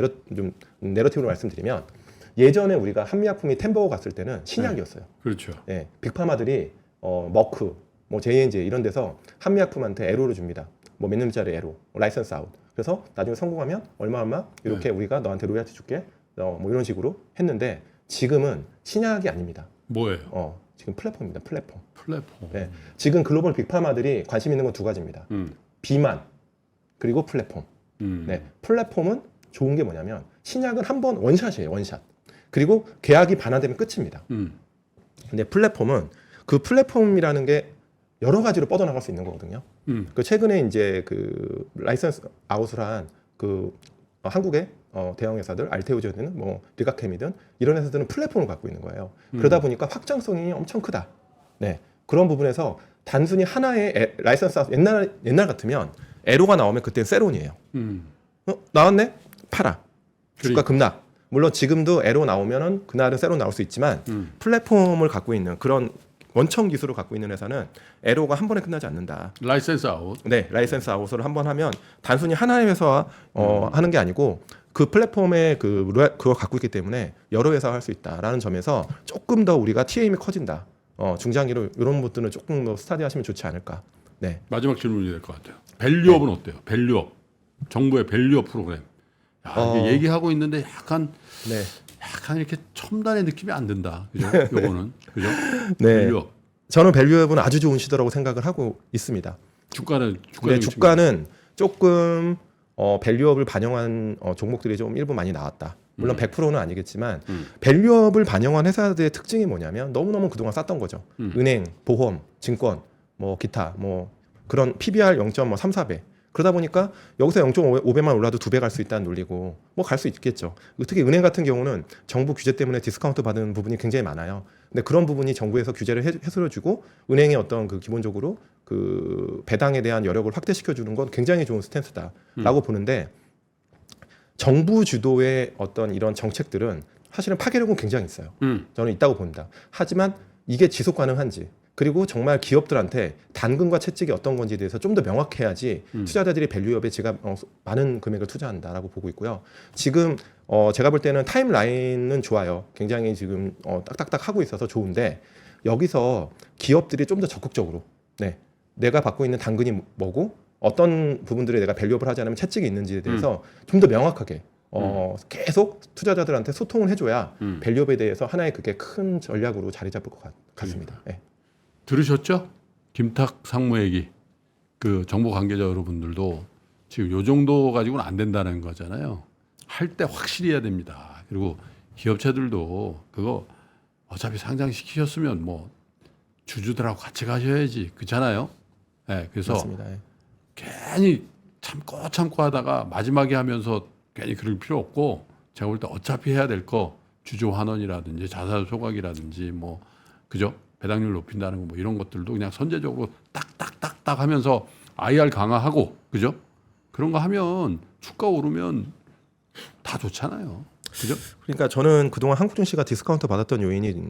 내러티브로 말씀드리면 예전에 우리가 한미약품이 템버거 갔을 때는 신약이었어요. 그렇죠. 예, 빅파마들이 머크, 뭐 J&J 이런 데서 한미약품한테 애로를 줍니다. 뭐 몇 년짜리 애로, 라이선스 아웃. 그래서 나중에 성공하면 얼마 이렇게 우리가 너한테 로얄티 줄게. 뭐 이런 식으로 했는데 지금은 신약이 아닙니다. 뭐예요? 지금 플랫폼입니다. 플랫폼. 플랫폼. 네, 지금 글로벌 빅파마들이 관심 있는 건 두 가지입니다. 비만 그리고 플랫폼. 네, 플랫폼은 좋은 게 뭐냐면 신약은 한 번 원샷이에요. 원샷. 그리고 계약이 반환되면 끝입니다. 근데 플랫폼은 그 플랫폼이라는 게 여러 가지로 뻗어나갈 수 있는 거거든요. 그 최근에 이제 그 라이선스 아웃을 한 그 한국의 대형 회사들, 알테오제든 뭐 리가케미든 이런 회사들은 플랫폼을 갖고 있는 거예요. 그러다 보니까 확장성이 엄청 크다. 네, 그런 부분에서 단순히 하나의 라이선스 아웃 옛날 같으면 에로가 나오면 그때 세론이에요. 나왔네? 팔아. 주가 급락. 물론 지금도 에로 나오면은 그날은 세론 나올 수 있지만 플랫폼을 갖고 있는 그런 원청 기술을 갖고 있는 회사는 에로가 한 번에 끝나지 않는다. 라이센스 아웃. 네, 라이센스 아웃을 한 번 하면 단순히 하나의 회사와 하는 게 아니고 그 플랫폼에 그거 갖고 있기 때문에 여러 회사가 할 수 있다라는 점에서 조금 더 우리가 TAM이 커진다. 중장기로 이런 것들은 조금 더 스타디하시면 좋지 않을까. 네. 마지막 질문이 될 것 같아요. 밸류업은 어때요? 밸류업. 정부의 밸류업 프로그램. 이게 얘기하고 있는데 약간 이렇게 첨단의 느낌이 안 든다. 그죠? 요거는. 그죠? 네. 밸류업. 저는 밸류업은 아주 좋은 시도라고 생각을 하고 있습니다. 주가는 조금 밸류업을 반영한 종목들이 좀 일부 많이 나왔다. 물론 100%는 아니겠지만 밸류업을 반영한 회사들의 특징이 뭐냐면 너무너무 그동안 쌌던 거죠. 은행, 보험, 증권, 뭐 기타 뭐 그런 PBR 0.34배. 그러다 보니까 여기서 0.5배만 올라도 2배 갈 수 있다는 논리고 뭐 갈 수 있겠죠. 특히 은행 같은 경우는 정부 규제 때문에 디스카운트 받은 부분이 굉장히 많아요. 근데 그런 부분이 정부에서 규제를 해소해주고 은행의 어떤 그 기본적으로 그 배당에 대한 여력을 확대시켜주는 건 굉장히 좋은 스탠스다라고 보는데 정부 주도의 어떤 이런 정책들은 사실은 파괴력은 굉장히 있어요. 저는 있다고 봅니다. 하지만 이게 지속 가능한지 그리고 정말 기업들한테 단금과 채찍이 어떤 건지에 대해서 좀 더 명확해야지 투자자들이 밸류업에 제가 많은 금액을 투자한다라고 보고 있고요. 지금 제가 볼 때는 타임라인은 좋아요. 굉장히 지금 딱딱딱 하고 있어서 좋은데 여기서 기업들이 좀 더 적극적으로 내가 받고 있는 당근이 뭐고 어떤 부분들에 내가 밸류업을 하지 않으면 채찍이 있는지에 대해서 좀 더 명확하게 계속 투자자들한테 소통을 해줘야 밸류업에 대해서 하나의 그게 큰 전략으로 자리 잡을 것 같습니다. 네. 들으셨죠? 김탁 상무 얘기. 그 정보 관계자 여러분들도 지금 요 정도 가지고는 안 된다는 거잖아요. 할 때 확실히 해야 됩니다. 그리고 기업체들도 그거 어차피 상장시키셨으면 뭐 주주들하고 같이 가셔야지. 그렇잖아요. 네, 그래서 맞습니다. 괜히 참고 하다가 마지막에 하면서 괜히 그럴 필요 없고 제가 볼 때 어차피 해야 될 거 주주 환원이라든지 자산 소각이라든지 뭐 그죠? 배당률 높인다는 거 뭐 이런 것들도 그냥 선제적으로 딱딱딱딱 하면서 IR 강화하고 그죠? 그런 거 하면 주가 오르면 다 좋잖아요. 그죠? 그러니까 저는 그동안 한국 증시가 디스카운트 받았던 요인이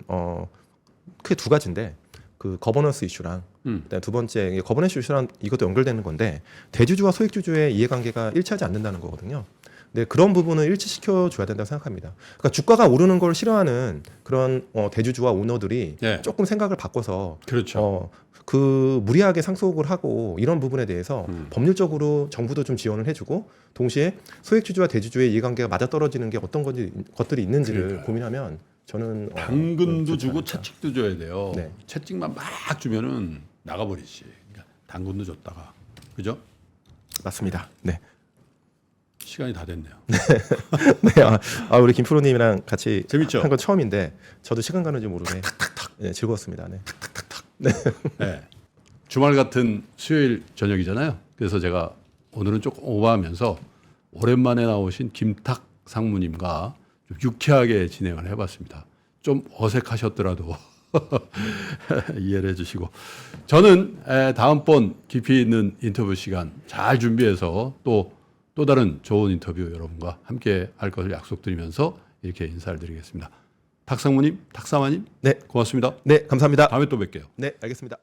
크게 두 가지인데 그 거버넌스 이슈랑 그다음에 두 번째 이게 거버넌스 이슈랑 이것도 연결되는 건데 대주주와 소액주주의 이해관계가 일치하지 않는다는 거거든요. 네, 그런 부분을 일치시켜 줘야 된다고 생각합니다. 그러니까 주가가 오르는 걸 싫어하는 그런 대주주와 오너들이 조금 생각을 바꿔서 그렇죠. 그 무리하게 상속을 하고 이런 부분에 대해서 법률적으로 정부도 좀 지원을 해주고 동시에 소액주주와 대주주의 이해관계가 맞아떨어지는 게 어떤 것들이 있는지를 고민하면 저는 당근도 주고 채찍도 줘야 돼요. 네. 채찍만 막 주면은 나가버리지. 그러니까 당근도 줬다가 그죠? 맞습니다. 네. 시간이 다 됐네요. 네, 우리 김프로님이랑 같이 재밌죠? 한 건 처음인데 저도 시간 가는 줄 모르게 네, 즐거웠습니다. 네. 네. 주말 같은 수요일 저녁이잖아요. 그래서 제가 오늘은 조금 오버하면서 오랜만에 나오신 김탁 상무님과 좀 유쾌하게 진행을 해봤습니다. 좀 어색하셨더라도 이해를 해주시고 저는 다음번 깊이 있는 인터뷰 시간 잘 준비해서 또 다른 좋은 인터뷰 여러분과 함께 할 것을 약속드리면서 이렇게 인사를 드리겠습니다. 탁상무님, 탁사마님, 네. 고맙습니다. 네, 감사합니다. 다음에 또 뵐게요. 네, 알겠습니다.